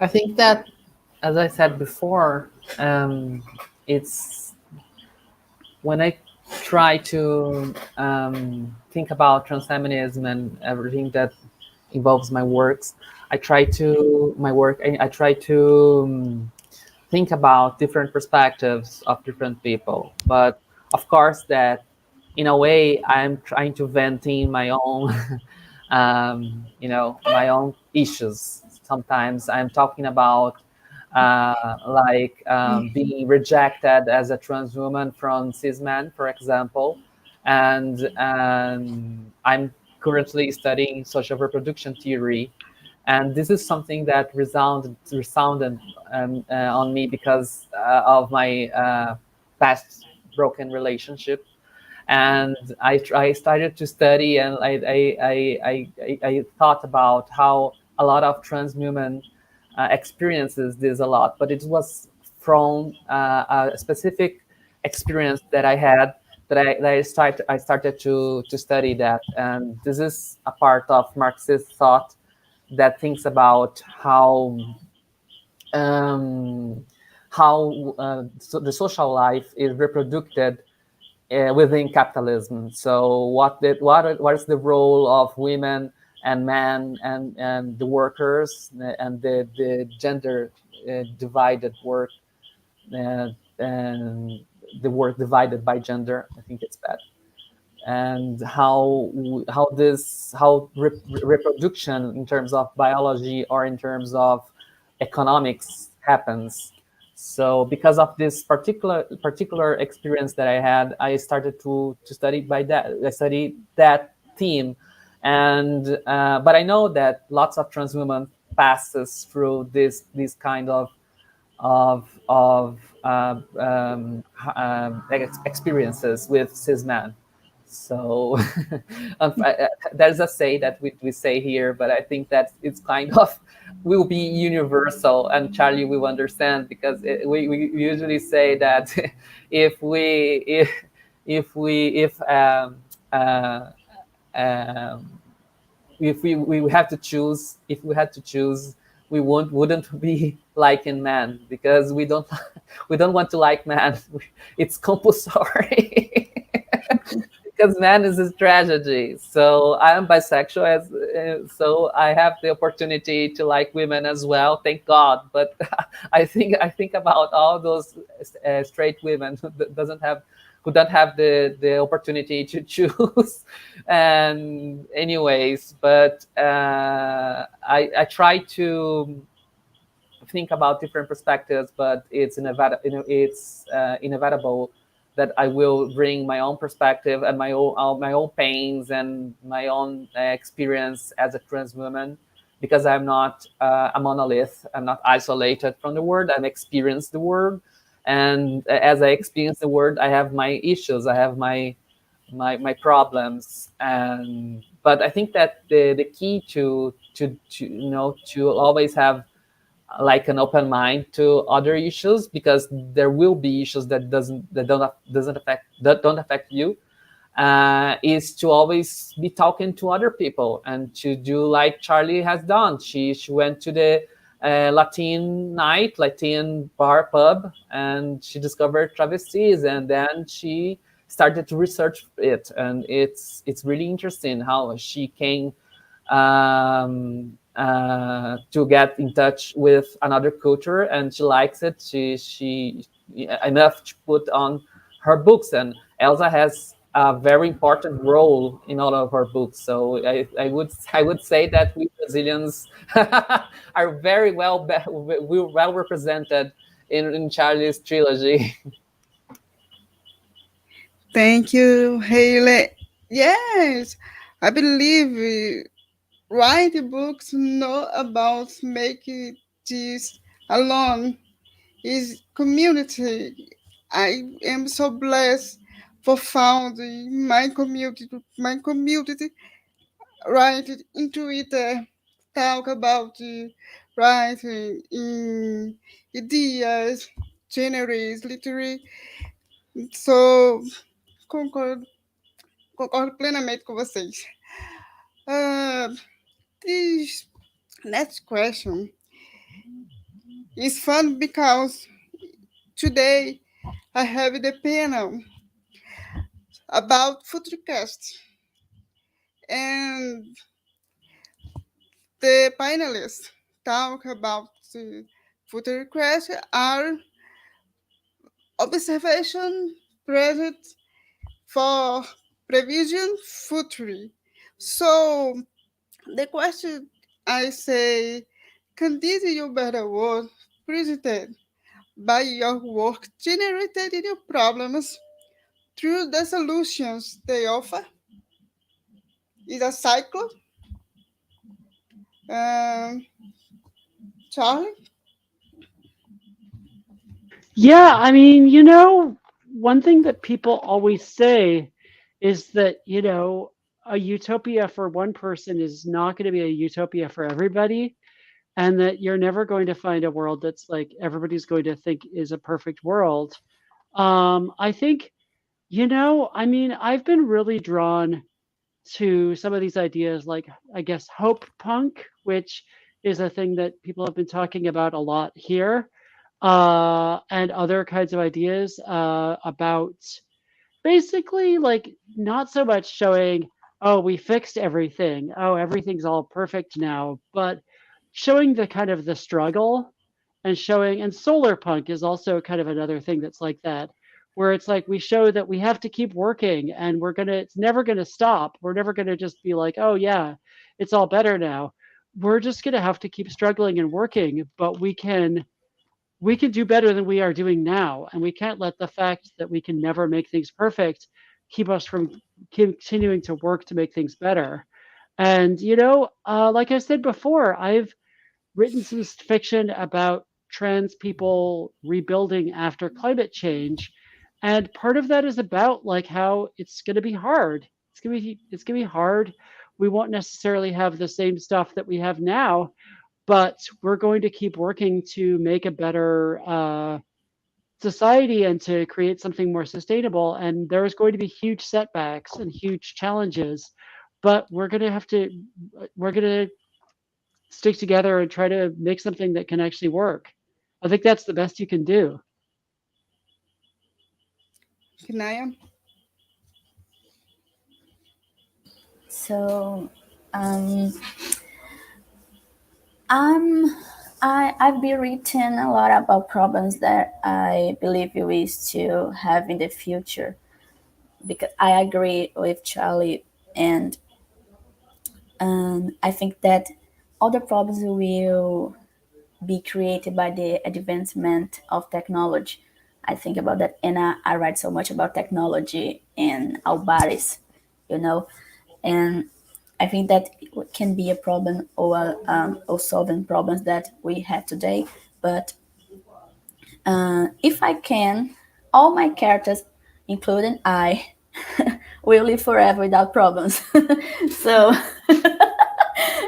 I think that, as I said before, it's when I try to think about transfeminism and everything that involves my works, I try to think about different perspectives of different people. But of course, that in a way, I'm trying to vent in my own, my own issues. Sometimes I'm talking about being rejected as a trans woman from cis men, for example, and I'm currently studying social reproduction theory, and this is something that resounded on me because of my past broken relationship, and I started to study, and I thought about how a lot of trans women experiences this a lot, but it was from a specific experience that I had that I started to study that, and this is a part of Marxist thought that thinks about so the social life is reproduced within capitalism. So what is the role of women and men and the workers and the gender divided work and the work divided by gender? I think it's bad. And how reproduction in terms of biology or in terms of economics happens. So because of this particular experience that I had, I started to study by that. I studied that theme, and but I know that lots of trans women passes through this kind of experiences with cis men. So there's a say that we say here, but I think that it's kind of will be universal, and Charlie will understand, because we usually say that if we we have to choose, if we had to choose, we wouldn't be liking men, because we don't we don't want to like men. It's compulsory. Because man is a tragedy. So I am bisexual, so I have the opportunity to like women as well. Thank God. But I think about all those straight women who don't have the opportunity to choose. And anyways, but I try to think about different perspectives, but it's inevitable that I will bring my own perspective and my own pains and my own experience as a trans woman, because I'm not a monolith. I'm not isolated from the world. I've experienced the world, and as I experience the world, I have my issues. I have my problems, and but I think that the key to always have like an open mind to other issues, because there will be issues that don't affect you, is to always be talking to other people, and to do like Charlie has done. She went to the Latin bar pub, and she discovered travestis, and then she started to research it, and it's really interesting how she came to get in touch with another culture, and she likes it. She enough to put on her books, and Elsa has a very important role in all of her books. So I would say that we Brazilians are very well represented in Charlie's trilogy. Thank you, Hailey. Yes, I believe write books not about making this alone. Is community. I am so blessed for founding my community right into it, talk about writing in ideas, genres, literary. So, concordo, concordo plenamente com vocês. This next question is fun because today I have the panel about Futurecast, and the panelists talk about the Futurecast are observation present for prevision future. So the question I say, can this you better work presented by your work generated in your problems through the solutions they offer? Is a cycle? Charlie? Yeah, I mean, one thing that people always say is that, a utopia for one person is not going to be a utopia for everybody, and that you're never going to find a world that's like everybody's going to think is a perfect world. I think, I mean, I've been really drawn to some of these ideas, like, I guess, hope punk, which is a thing that people have been talking about a lot here, and other kinds of ideas about basically, like, not so much showing, oh, we fixed everything, oh, everything's all perfect now, but showing the kind of the struggle, and showing, and solar punk is also kind of another thing that's like that, where it's like we show that we have to keep working, and it's never gonna stop. We're never gonna just be like, oh yeah, it's all better now. We're just gonna have to keep struggling and working, but we can we can do better than we are doing now. And we can't let the fact that we can never make things perfect keep us from continuing to work to make things better. And, like I said before, I've written some fiction about trans people rebuilding after climate change. And part of that is about like how it's going to be hard. It's going to be hard. We won't necessarily have the same stuff that we have now, but we're going to keep working to make a better society and to create something more sustainable. And there's going to be huge setbacks and huge challenges, but we're going to stick together and try to make something that can actually work. I think that's the best you can do. Kinaya? So, I've been written a lot about problems that I believe we wish to have in the future, because I agree with Charlie, and I think that all the problems will be created by the advancement of technology. I think about that, and I write so much about technology and our bodies, and I think that can be a problem or solving problems that we have today. But if I can, all my characters, including I, will live forever without problems. So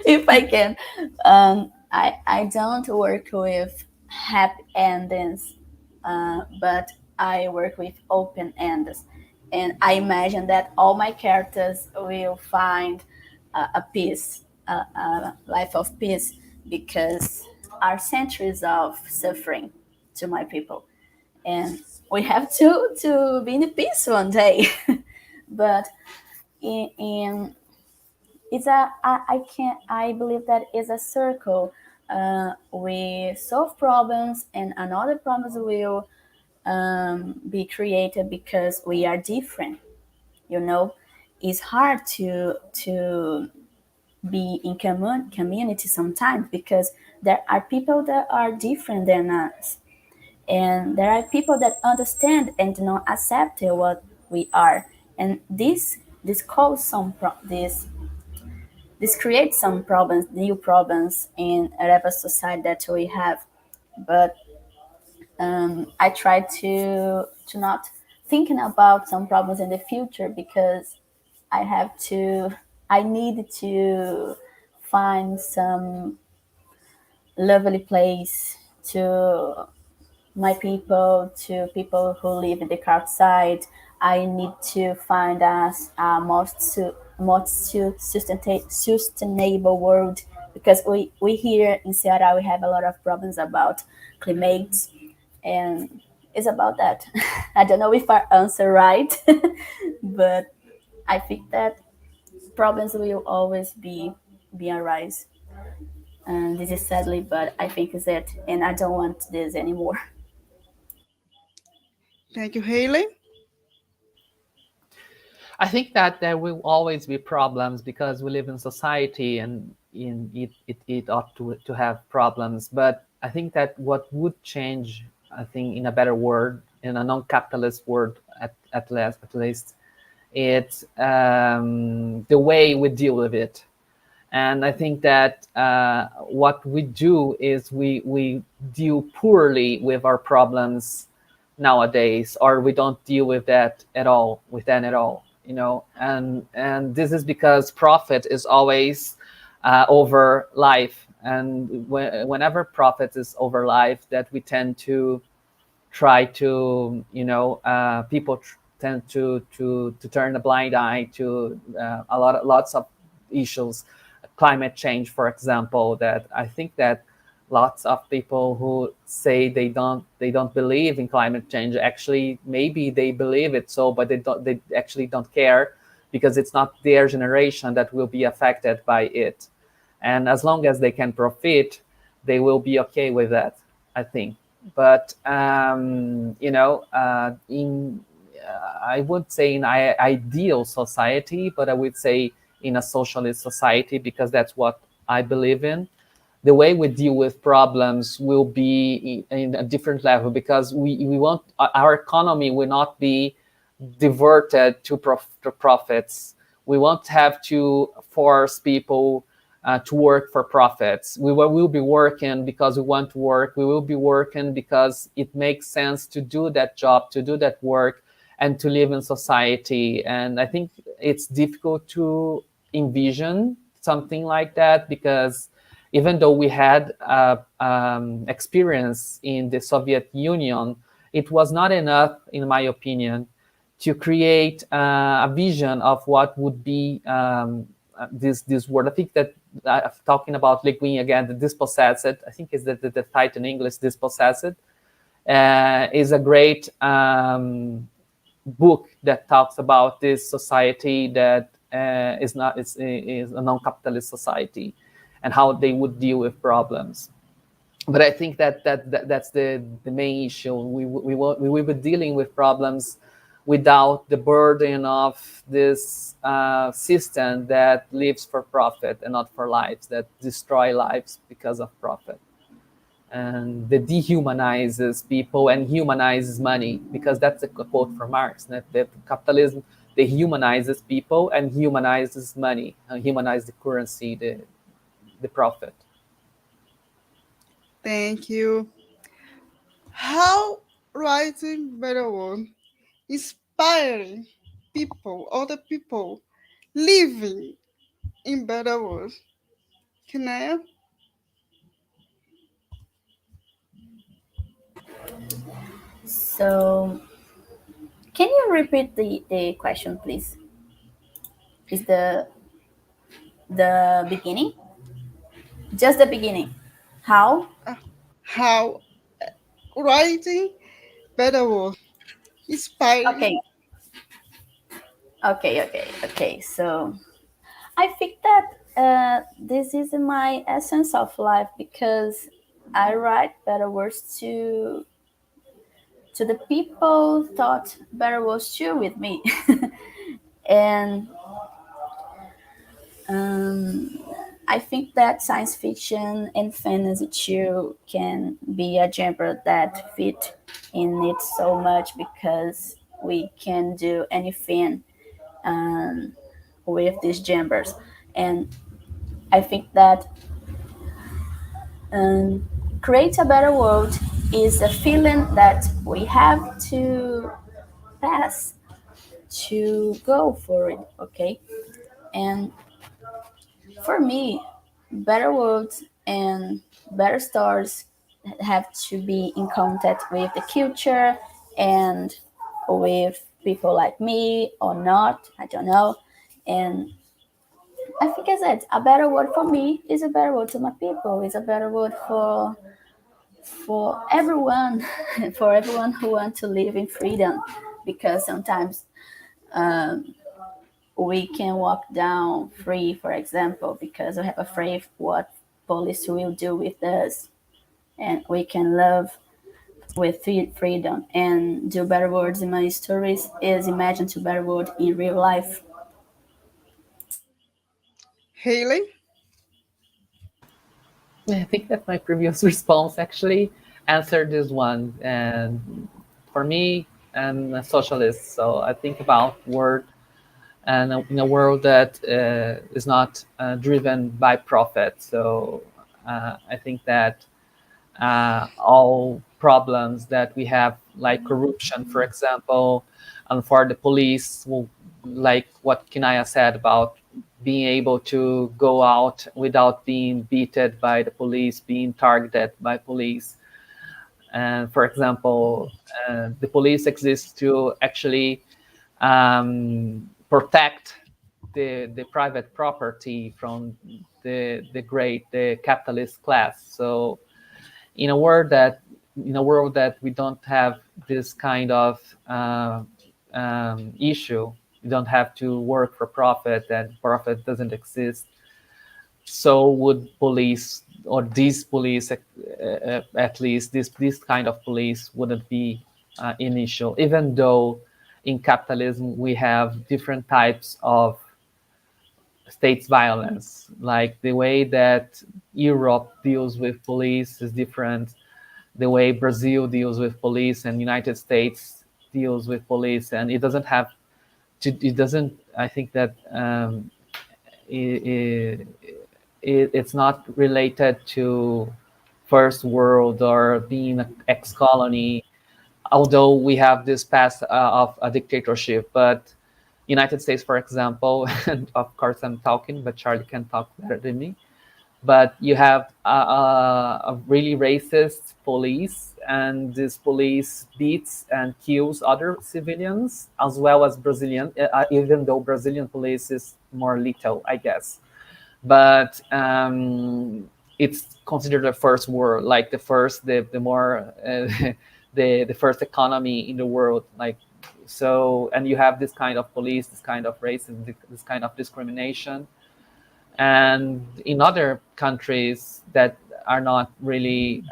if I can, I don't work with happy endings, but I work with open ends. And I imagine that all my characters will find a peace, a life of peace, because our centuries of suffering to my people. And we have to be in peace one day. But in it's I believe that it's a circle. We solve problems, and another problems will be created because we are different. It's hard to be in community sometimes, because there are people that are different than us, and there are people that understand and do not accept what we are, and this cause this creates some problems, new problems in whatever society that we have. But I try to not thinking about some problems in the future, because I need to find some lovely place to my people, to people who live in the outside. I need to find us a most sustainable world, because we here in Ceará we have a lot of problems about climate, and it's about that. I don't know if I answer right, but I think that problems will always be arise. And this is sadly, but I think it's it, and I don't want this anymore. Thank you, Hailey. I think that there will always be problems because we live in society, and it ought to have problems. But I think that what would change, I think, in a better world, in a non-capitalist world at least, it's the way we deal with it. And I think that what we do is we deal poorly with our problems nowadays, or we don't deal with that at all, and this is because profit is always over life, and whenever profit is over life, that we tend to try to people tend to turn a blind eye to lots of issues, climate change, for example. That I think that lots of people who say they don't believe in climate change, actually maybe they believe it, but they actually don't care, because it's not their generation that will be affected by it, and as long as they can profit, they will be okay with that, I think. But I would say in ideal society, but I would say in a socialist society, because that's what I believe in. the way we deal with problems will be in a different level, because we want our economy will not be diverted to profits. We won't have to force people to work for profits. We will be working because we want to work. We will be working because it makes sense to do that job, to do that work, and to live in society. And I think it's difficult to envision something like that, because even though we had experience in the Soviet Union, it was not enough, in my opinion, to create a vision of what would be this word. I think that talking about Le Guin again, the dispossessed, I think is the title in English, dispossessed, is a great book that talks about this society that is a non-capitalist society, and how they would deal with problems. But I think that's the main issue. We will be dealing with problems without the burden of this system that lives for profit and not for lives, that destroy lives because of profit. And that dehumanizes people and humanizes money, because that's a quote from Marx, that capitalism dehumanizes people and humanizes money, humanize the currency, the profit. Thank you. How writing better world inspiring people, other people living in better world? Kinaya? So, can you repeat the question, please? Is the beginning? Just the beginning. How? How writing better world inspiring? Okay. So, I think that this is my essence of life, because I write better words to the people thought better words too with me. And I think that science fiction and fantasy too can be a genre that fit in it so much, because we can do anything with these genres. And I think that create a better world is a feeling that we have to pass to go for it, okay? And for me, better worlds and better stars have to be in contact with the culture and with people like me or not, I don't know. And I think I said a better word for me is a better word to my people, is a better word for everyone, for everyone who wants to live in freedom, because sometimes we can walk down free, for example, because we have afraid what police will do with us, and we can love with freedom. And do better words in my stories is imagine to better word in real life. Hailey? I think that my previous response actually answered this one. And for me, I'm a socialist, so I think about word and in a world that is not driven by profit. So I think that all problems that we have, like corruption, for example, and for the police, like what Kinaya said about being able to go out without being beaten by the police, being targeted by police. And for example, the police exists to actually protect the private property from the capitalist class. So in a world that we don't have this kind of issue, we don't have to work for profit, and profit doesn't exist, so would police, or these police, at least this kind of police wouldn't be an issue, even though in capitalism we have different types of states violence, like the way that Europe deals with police is different. The way Brazil deals with police and United States deals with police, and it doesn't have to. It doesn't. I think that it's not related to first world or being an ex-colony, although we have this past of a dictatorship. But United States, for example, and of course I'm talking, but Charlie can talk better than me. But you have a really racist police, and this police beats and kills other civilians, as well as Brazilian, even though Brazilian police is more lethal, I guess. But it's considered the first world, like the first, the more, the first economy in the world, like. So, and you have this kind of police, this kind of racism, this kind of discrimination. And in other countries that are not really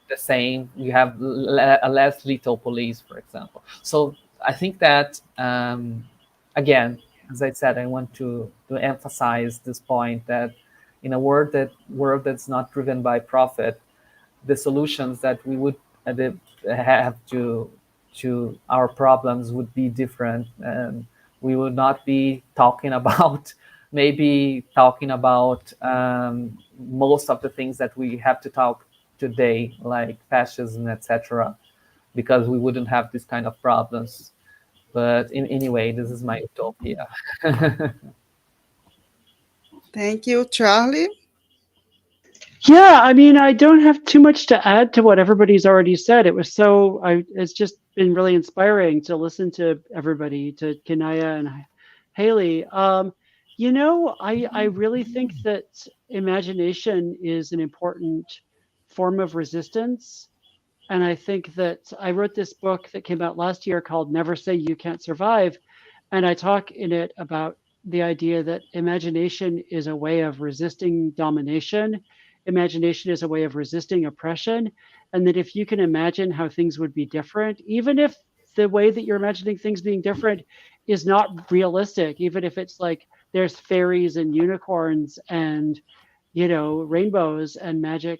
the same, you have a less lethal police, for example. So I think that, again, as I said, I want to emphasize this point that in a world that's not driven by profit, the solutions that we would have to our problems would be different, and we would not be talking about most of the things that we have to talk today, like fascism, etc., because we wouldn't have this kind of problems. But anyway, this is my utopia. Thank you, Charlie. Yeah, I mean, I don't have too much to add to what everybody's already said. It's just been really inspiring to listen to everybody, to Kinaya and Hailey. I really think that imagination is an important form of resistance. And I think that I wrote this book that came out last year called Never Say You Can't Survive. And I talk in it about the idea that imagination is a way of resisting domination. Imagination is a way of resisting oppression. And that if you can imagine how things would be different, even if the way that you're imagining things being different is not realistic, even if it's like there's fairies and unicorns and, rainbows and magic,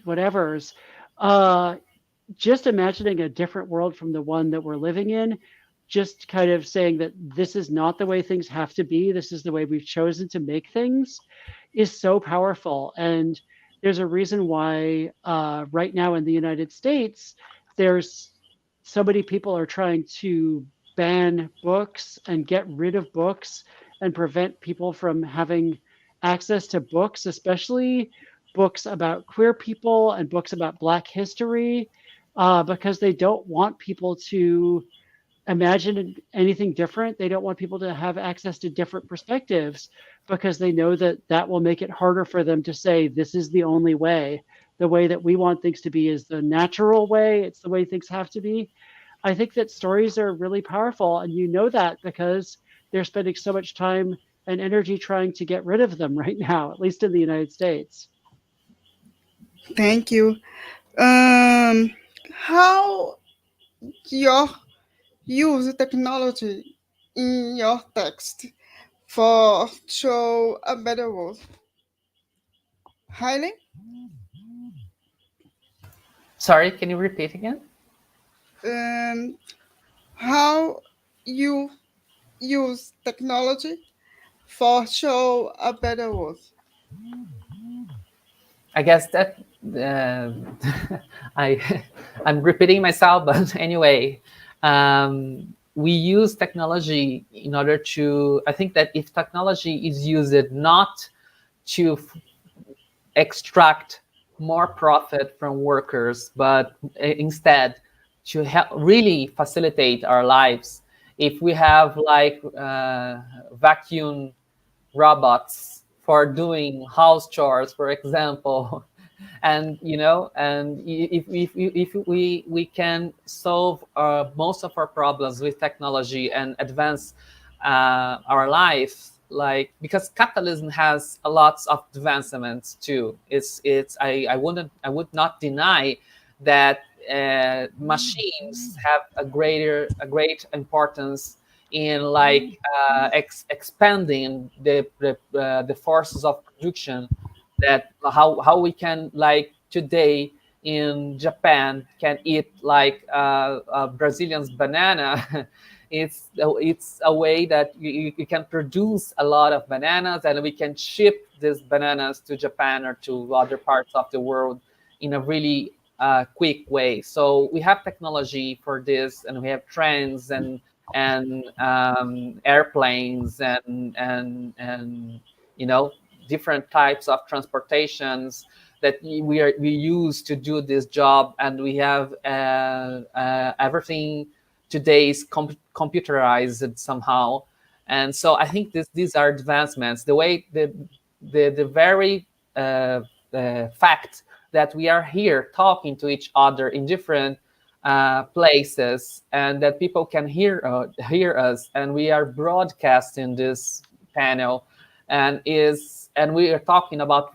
whatever's, just imagining a different world from the one that we're living in, just kind of saying that this is not the way things have to be, this is the way we've chosen to make things, is so powerful. And there's a reason why right now in the United States, there's so many people are trying to ban books and get rid of books and prevent people from having access to books, especially books about queer people and books about Black history, because they don't want people to imagine anything different. They don't want people to have access to different perspectives because they know that that will make it harder for them to say, this is the only way. The way that we want things to be is the natural way. It's the way things have to be. I think that stories are really powerful, and you know that because they're spending so much time and energy trying to get rid of them right now, at least in the United States. Thank you. How you use technology in your text for show a better world? Hailey? Sorry, can you repeat again? How you use technology for show a better world? I guess that I'm repeating myself, but anyway, we use technology in order to. I think that if technology is used not to extract more profit from workers, but instead to help really facilitate our lives. If we have like vacuum robots for doing house chores, for example, and and if we can solve most of our problems with technology and advance our life, like, because capitalism has a lot of advancements too. I would not deny that machines have a great importance in like expanding the forces of production, that how we can, like today in Japan, can eat like Brazilian's banana. It's a way that you can produce a lot of bananas, and we can ship these bananas to Japan or to other parts of the world in a really quick way. So we have technology for this, and we have trends and airplanes and different types of transportations that we use to do this job, and we have everything today is computerized somehow. And so I think these are advancements. The way the very fact that we are here talking to each other in different places, and that people can hear us, and we are broadcasting this panel, and we are talking about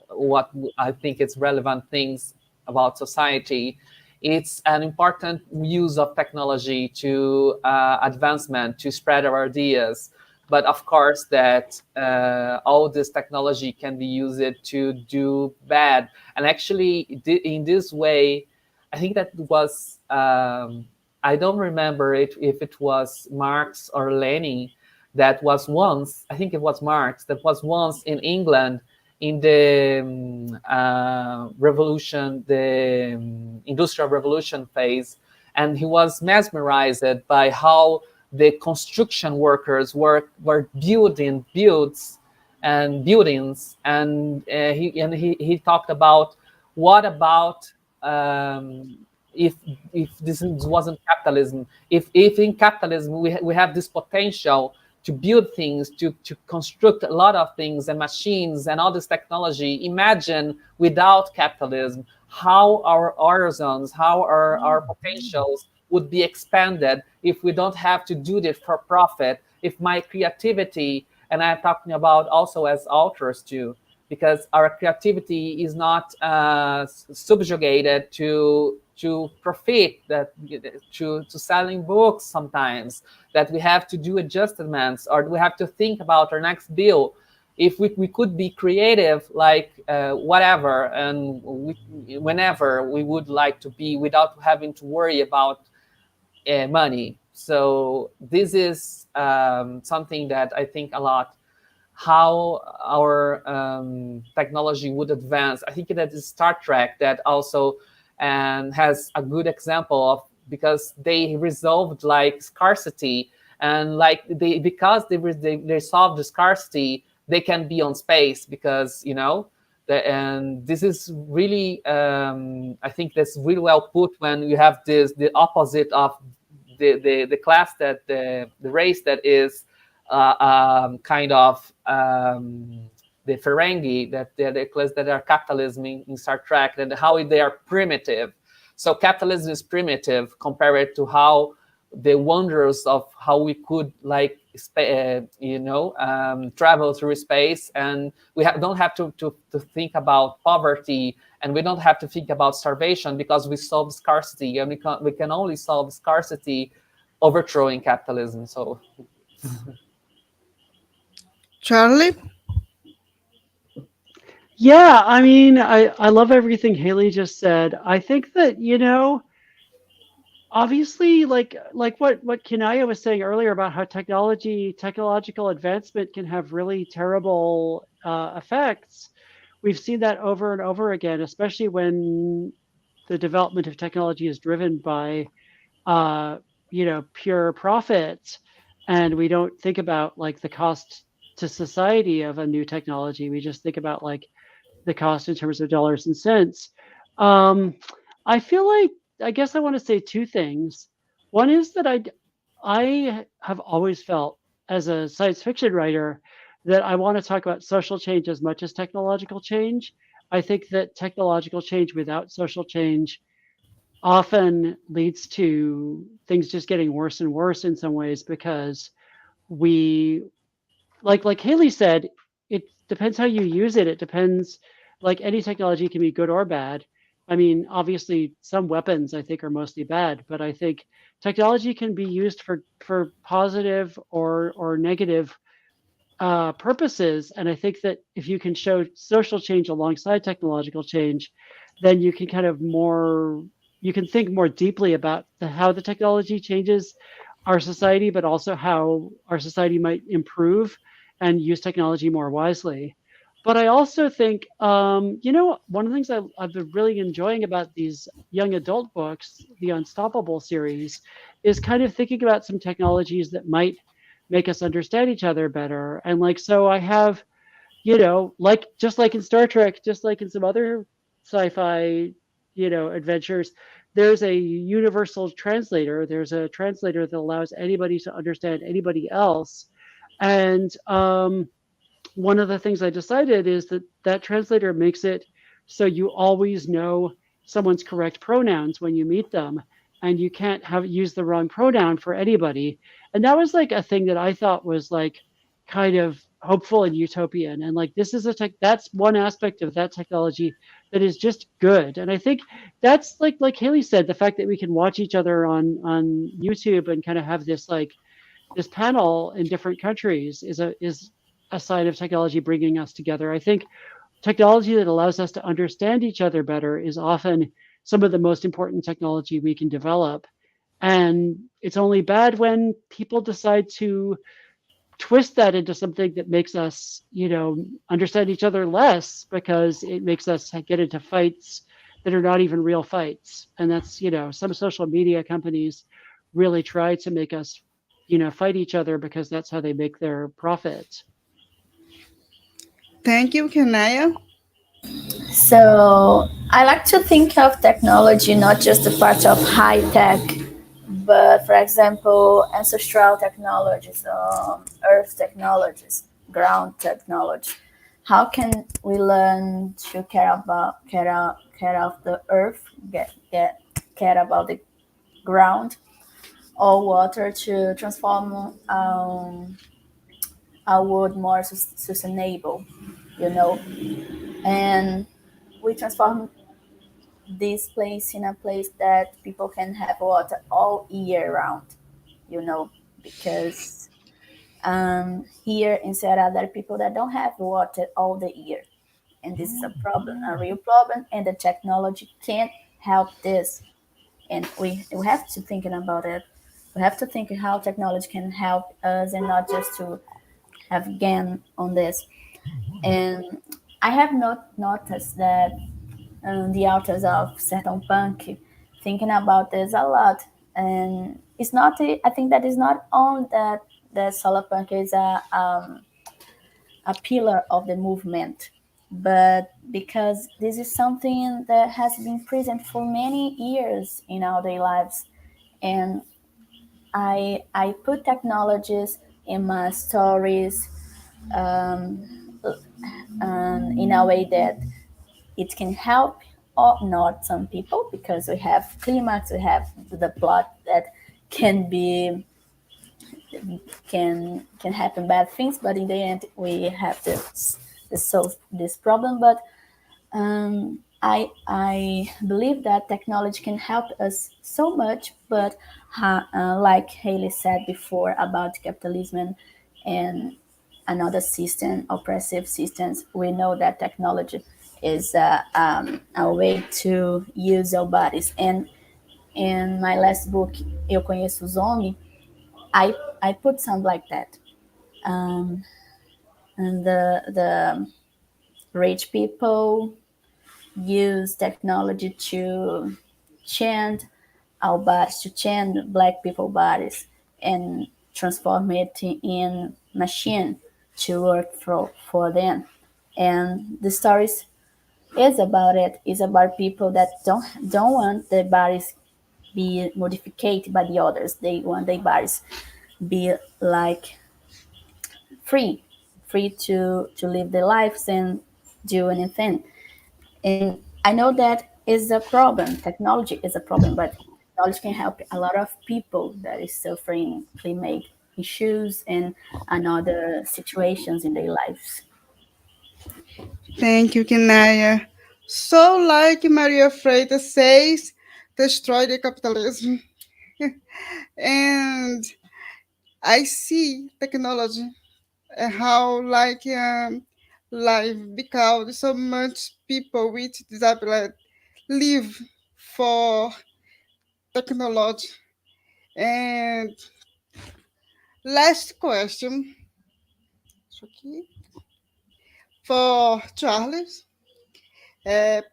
what I think is relevant things about society. It's an important use of technology to advancement, to spread our ideas. But of course, that all this technology can be used to do bad. And actually, in this way, I think that was, I don't remember if it was Marx or Lenin that was once, I think it was Marx, that was once in England in the revolution, the Industrial Revolution phase. And he was mesmerized by how the construction workers were building buildings, and he talked about, what about if this wasn't capitalism? If in capitalism we have this potential to build things, to construct a lot of things and machines and all this technology. Imagine without capitalism, how our horizons, how our potentials would be expanded if we don't have to do this for profit. If my creativity, and I'm talking about also as authors too, because our creativity is not subjugated to profit, that to selling books sometimes, that we have to do adjustments, or we have to think about our next bill. If we could be creative, like whatever, and whenever we would like to be, without having to worry about money. So this is something that I think a lot, how our technology would advance. I think that is Star Trek that also has a good example of, because they resolved like scarcity, and like because they solved the scarcity, they can be on space, because and this is really I think that's really well put, when you have the opposite of the class, that the race that is kind of the Ferengi, that they're the class that are capitalism in Star Trek, and how they are primitive. So capitalism is primitive compared to how the wonders of how we could like travel through space, and we don't have to think about poverty, and we don't have to think about starvation, because we solve scarcity, and we can only solve scarcity overthrowing capitalism. So Charlie? Yeah, I mean, I love everything Hailey just said. I think that, obviously, like what Kinaya was saying earlier about how technological advancement can have really terrible effects. We've seen that over and over again, especially when the development of technology is driven by, pure profit, and we don't think about like the cost to society of a new technology. We just think about like the cost in terms of dollars and cents. I feel like, I guess I want to say two things. One is that I have always felt, as a science fiction writer, that I want to talk about social change as much as technological change. I think that technological change without social change often leads to things just getting worse and worse in some ways, because we, like Hailey said, it depends how you use it. It depends, like any technology can be good or bad. I mean, obviously, some weapons I think are mostly bad, but I think technology can be used for positive or negative purposes. And I think that if you can show social change alongside technological change, then you can kind of you can think more deeply about how the technology changes our society, but also how our society might improve and use technology more wisely. But I also think, one of the things I've been really enjoying about these young adult books, the Unstoppable series, is kind of thinking about some technologies that might make us understand each other better. And like, so I have, like, just like in Star Trek, just like in some other sci-fi, adventures, there's a universal translator. There's a translator that allows anybody to understand anybody else. And one of the things I decided is that translator makes it so you always know someone's correct pronouns when you meet them, and you can't use the wrong pronoun for anybody. And that was like a thing that I thought was like kind of hopeful and utopian. And like, this is that's one aspect of that technology that is just good. And I think that's like Hailey said, the fact that we can watch each other on YouTube and kind of have this panel in different countries is a sign of technology bringing us together. I think technology that allows us to understand each other better is often some of the most important technology we can develop. And it's only bad when people decide to twist that into something that makes us, understand each other less, because it makes us get into fights that are not even real fights. And that's, some social media companies really try to make us, fight each other because that's how they make their profit. Thank you, Kinaya. So I like to think of technology not just the part of high tech, but for example, ancestral technologies, earth technologies, ground technology. How can we learn to care of the earth, get care about the ground or water to transform our world more sustainable, and we transform this place in a place that people can have water all year round, because here in Ceará there are people that don't have water all the year, and this is a problem, a real problem, and the technology can't help this. And we have to thinking about it. We have to think how technology can help us and not just to have gain on this. And I have not noticed that the authors of Saatmam thinking about this a lot. And it's not, I think that is not only that solar punk is a pillar of the movement, but because this is something that has been present for many years in our daily lives. And I put technologies in my stories in a way that it can help or not some people, because we have climax, we have the plot that can happen bad things, but in the end we have to solve this problem. But I believe that technology can help us so much, but like Hailey said before about capitalism and another system, oppressive systems, we know that technology is a way to use our bodies. And in my last book, Eu Conheço os Homens, I put some like that. And the rich people use technology to change our bodies, to change black people bodies, and transform it in machine to work for them. And the stories is about it. Is about people that don't want their bodies be modified by the others. They want their bodies be like free to live their lives and do anything. And I know that is a problem. Technology is a problem, but technology can help a lot of people that is suffering climate issues and other situations in their lives. Thank you, Kinaya. So, like Maria Freitas says, destroy the capitalism. And I see technology and how life because so much people with disability live for technology. And last question for Charles. The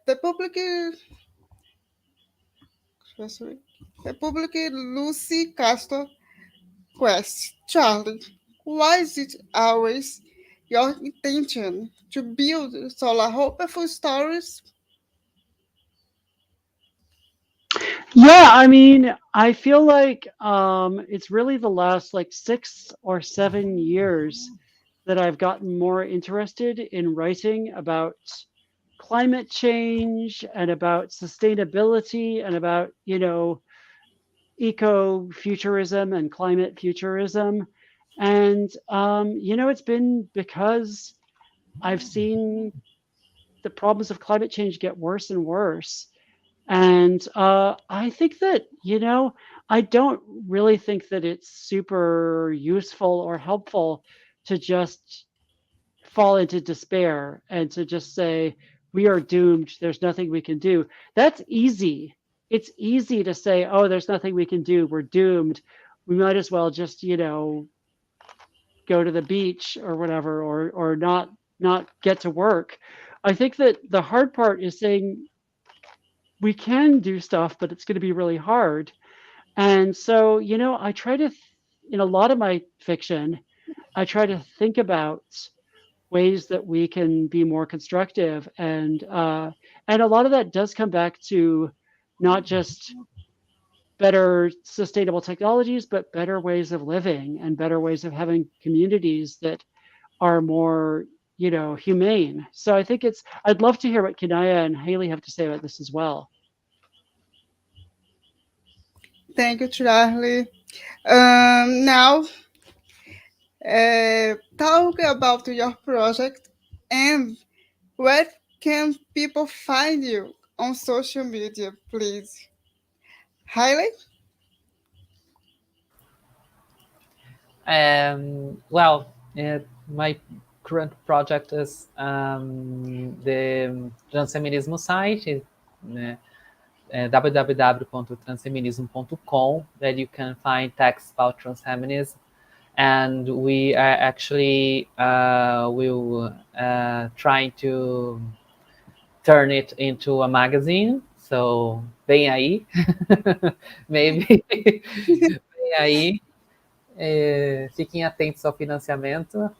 public Lucy Castro quest. Charlie, why is it always your intention to build solar hopeful stories? Yeah, I mean, I feel like it's really the last like 6 or 7 years that I've gotten more interested in writing about climate change and about sustainability and about, eco-futurism and climate futurism. And, it's been because I've seen the problems of climate change get worse and worse. And I think that, I don't really think that it's super useful or helpful to just fall into despair and to just say, we are doomed. There's nothing we can do. That's easy. It's easy to say, oh, there's nothing we can do. We're doomed. We might as well just, go to the beach or whatever, or not get to work. I think that the hard part is saying we can do stuff, but it's going to be really hard. And so, I try to, in a lot of my fiction, I try to think about ways that we can be more constructive, and a lot of that does come back to not just better sustainable technologies, but better ways of living and better ways of having communities that are more, humane. So I think I'd love to hear what Kinaya and Hailey have to say about this as well. Thank you, Charlie. Now, talk about your project and where can people find you on social media, please? Hailey? Well, my current project is the transfeminismo site, www.transfeminismo.com, that you can find texts about transfeminism. And we are actually will trying to turn it into a magazine. So, vem aí. Maybe. Vem aí. Fiquem atentos ao financiamento.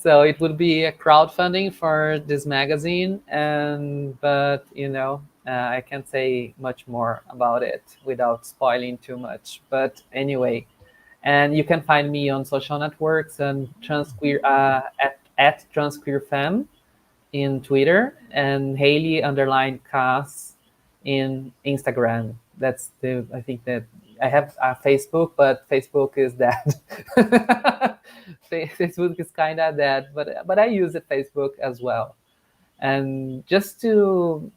So it would be a crowdfunding for this magazine, but I can't say much more about it without spoiling too much. But anyway, and you can find me on social networks and transqueer at transqueerfem in Twitter, and Hailey _Kaas in Instagram. I think that I have a Facebook, but Facebook is dead. Facebook is kind of dead, but I use it Facebook as well. And just to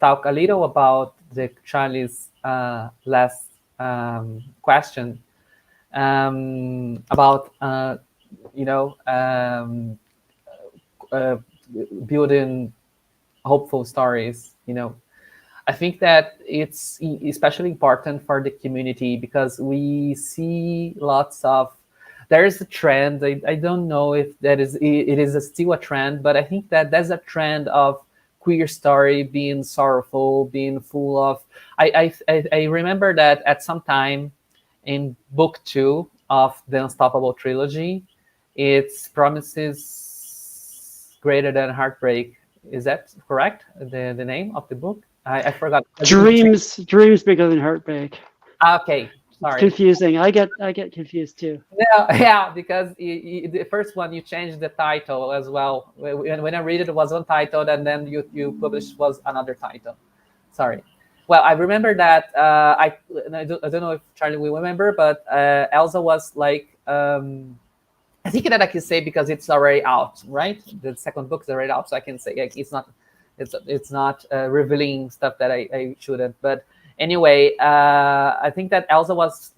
talk a little about Charlie's last question about building hopeful stories. I think that it's especially important for the community because we see lots of. There is a trend. I don't know if it is still a trend, but I think that there's a trend of queer story being sorrowful, being full of. I remember that at some time in book 2 of the Unstoppable trilogy, it's promises greater than heartbreak. Is that correct? The name of the book? I forgot. Dreams bigger than heartbreak. Okay, sorry. It's confusing. I get confused too. Yeah, because the first one you changed the title as well. When I read it was one title, and then you published was another title. Sorry. Well, I remember that I don't know if Charlie will remember, but Elsa was like I think that I can say because it's already out, right? The second book is already out, so I can say like, it's not revealing stuff that I shouldn't. But anyway, I think that Elsa was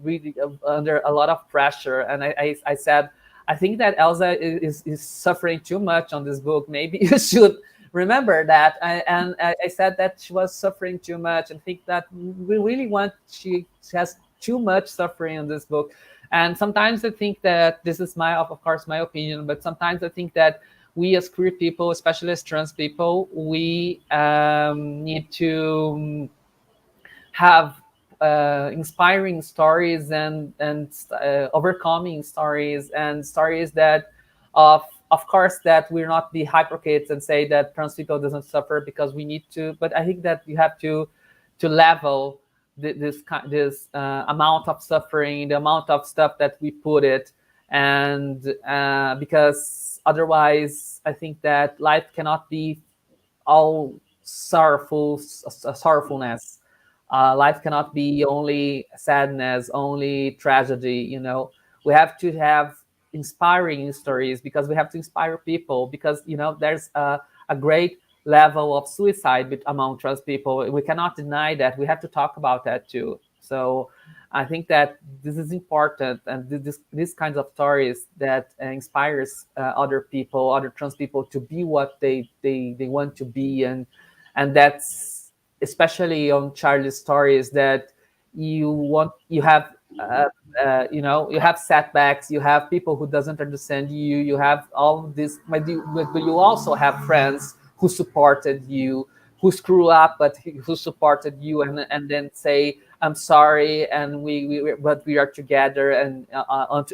really under a lot of pressure, and I said, I think that Elsa is suffering too much on this book. Maybe you should remember that. I said that she was suffering too much, and think that we really want she has too much suffering in this book. And sometimes I think that this is of course, my opinion, but sometimes I think that we as queer people, especially as trans people, we need to have inspiring stories and overcoming stories, and stories that of course that we're not be hypocrites and say that trans people doesn't suffer, because we need to, but I think that you have to level this amount of suffering, the amount of stuff that we put it, and because otherwise I think that life cannot be all sorrowfulness. Life cannot be only sadness, only tragedy. We have to have inspiring stories, because we have to inspire people, because there's a great level of suicide among trans people. We cannot deny that. We have to talk about that too. So I think that this is important, and these kinds of stories that inspires other people, other trans people, to be what they want to be, and that's especially on Charlie's stories, that you have you have setbacks, you have people who doesn't understand you, you have all this, but you also have friends who supported you, who screw up, but who supported you, and then say, I'm sorry, and but we are together, and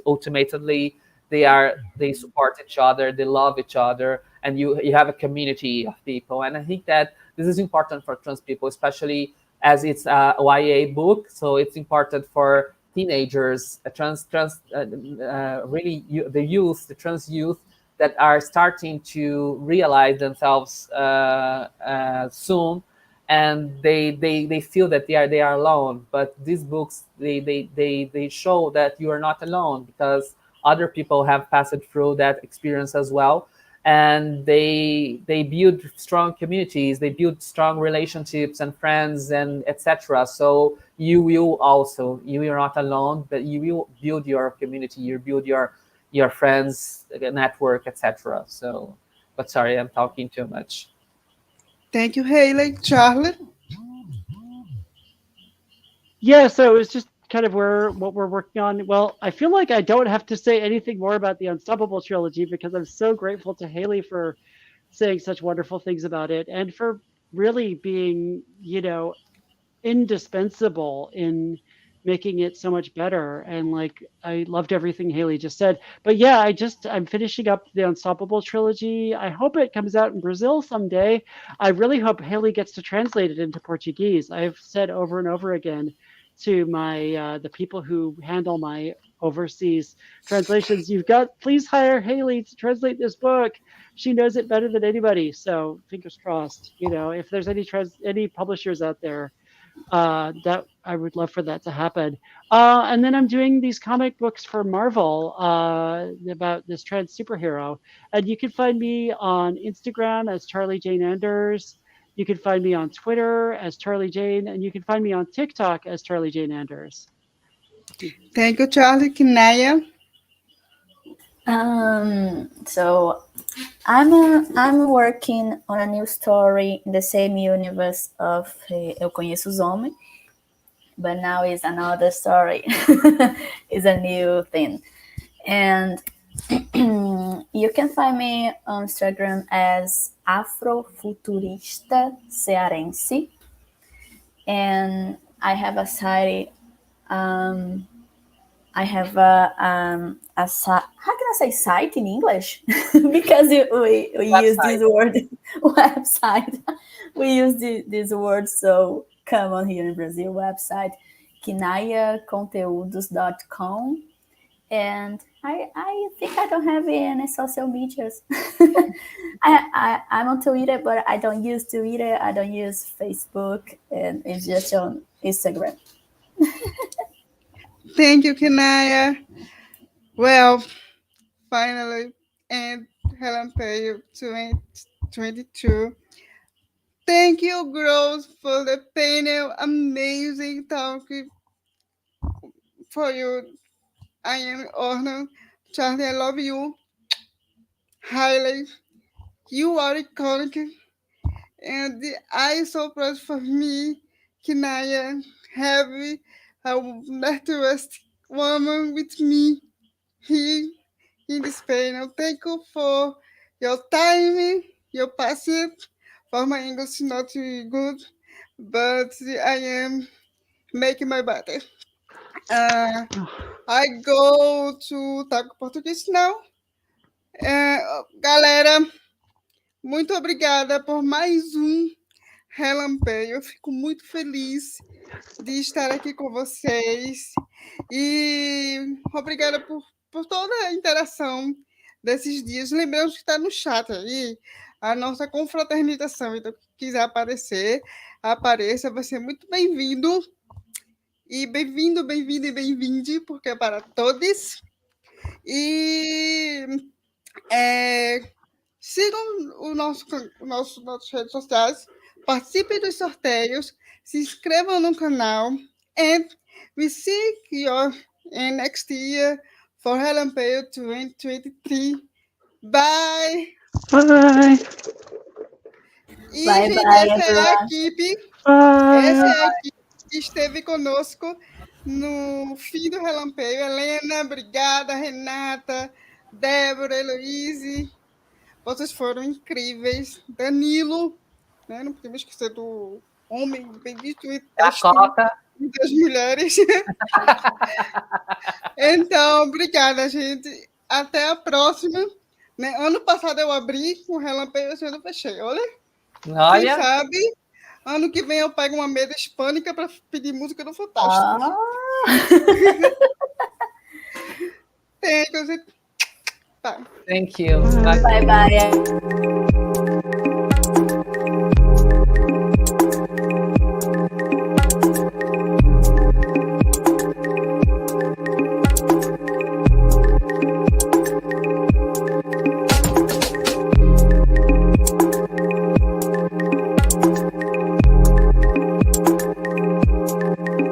ultimately they support each other, they love each other, and you have a community of people. And I think that this is important for trans people, especially as it's a YA book, so it's important for teenagers, really the trans youth that are starting to realize themselves soon, and they feel that they are alone. But these books, they show that you are not alone, because other people have passed through that experience as well, and they build strong communities, they build strong relationships and friends, and etc. So you are not alone, but you will build your community, you build your friends network, etc. So, but sorry, I'm talking too much. Thank you, Hailey. Charlie? Yeah, so it's just kind of what we're working on. Well, I feel like I don't have to say anything more about the Unstoppable trilogy, because I'm so grateful to Hailey for saying such wonderful things about it, and for really being, indispensable in making it so much better. And like, I loved everything Hailey just said. But yeah, I'm finishing up the Unstoppable trilogy. I hope it comes out in Brazil someday. I really hope Hailey gets to translate it into Portuguese. I've said over and over again to my the people who handle my overseas translations, please hire Hailey to translate this book. She knows it better than anybody. So fingers crossed. If there's any publishers out there, that I would love for that to happen. And then I'm doing these comic books for Marvel about this trans superhero. And you can find me on Instagram as Charlie Jane Anders. You can find me on Twitter as Charlie Jane, and you can find me on TikTok as Charlie Jane Anders. Thank you, Charlie. Kinaya? So I'm working on a new story in the same universe of Eu Conheço os Homens, but now it's another story. It's a new thing. And you can find me on Instagram as Afrofuturista Cearense. And I have a site. I have a how can I say site in English? Because we use this word, website. We use this word so common here in Brazil. Website kinayaconteúdos.com. And I think I don't have any social medias. I'm on Twitter, but I don't use Twitter. I don't use Facebook, and it's just on Instagram. Thank you, Kinaya. Well, finally end Relampeio 2022. Thank you, girls, for the panel. Amazing talk for you. I am honored. Charlie, I love you. Hailey, you are iconic. And I so proud for me, Kinaya, have a Northwest woman with me here in this panel. Thank you for your time, your patience. For my English not good, but I am making my better. I go to Taco Português now. Galera, muito obrigada por mais Relampeio. Eu fico muito feliz de estar aqui com vocês. E obrigada por toda a interação desses dias. Lembramos que está no chat aí a nossa confraternização. Então, quem quiser aparecer, apareça. Vai ser muito bem-vindo. E bem-vindo, bem-vindo e bem-vinde, porque é para todos. E sigam nossas redes sociais, participem dos sorteios, se inscrevam no canal, and we see you next year for Relampeio 2023. Bye! Bye! E, Bye, gente, bye, essa é a everyone. equipe. Bye! Essa é a equipe que esteve conosco no fim do Relampeio. Helena, obrigada. Renata, Débora, Eloise. Vocês foram incríveis. Danilo, né? Não podemos esquecer do homem bendito e A cota. das mulheres. Então, obrigada, gente. Até a próxima. Né? Ano passado eu abri com Relampeio, esse ano eu fechei. Olha, quem Olha, sabe, ano que vem eu pego uma mesa hispânica para pedir música do Fantástico. Ah. Thank you. Bye. thank you. Bye bye.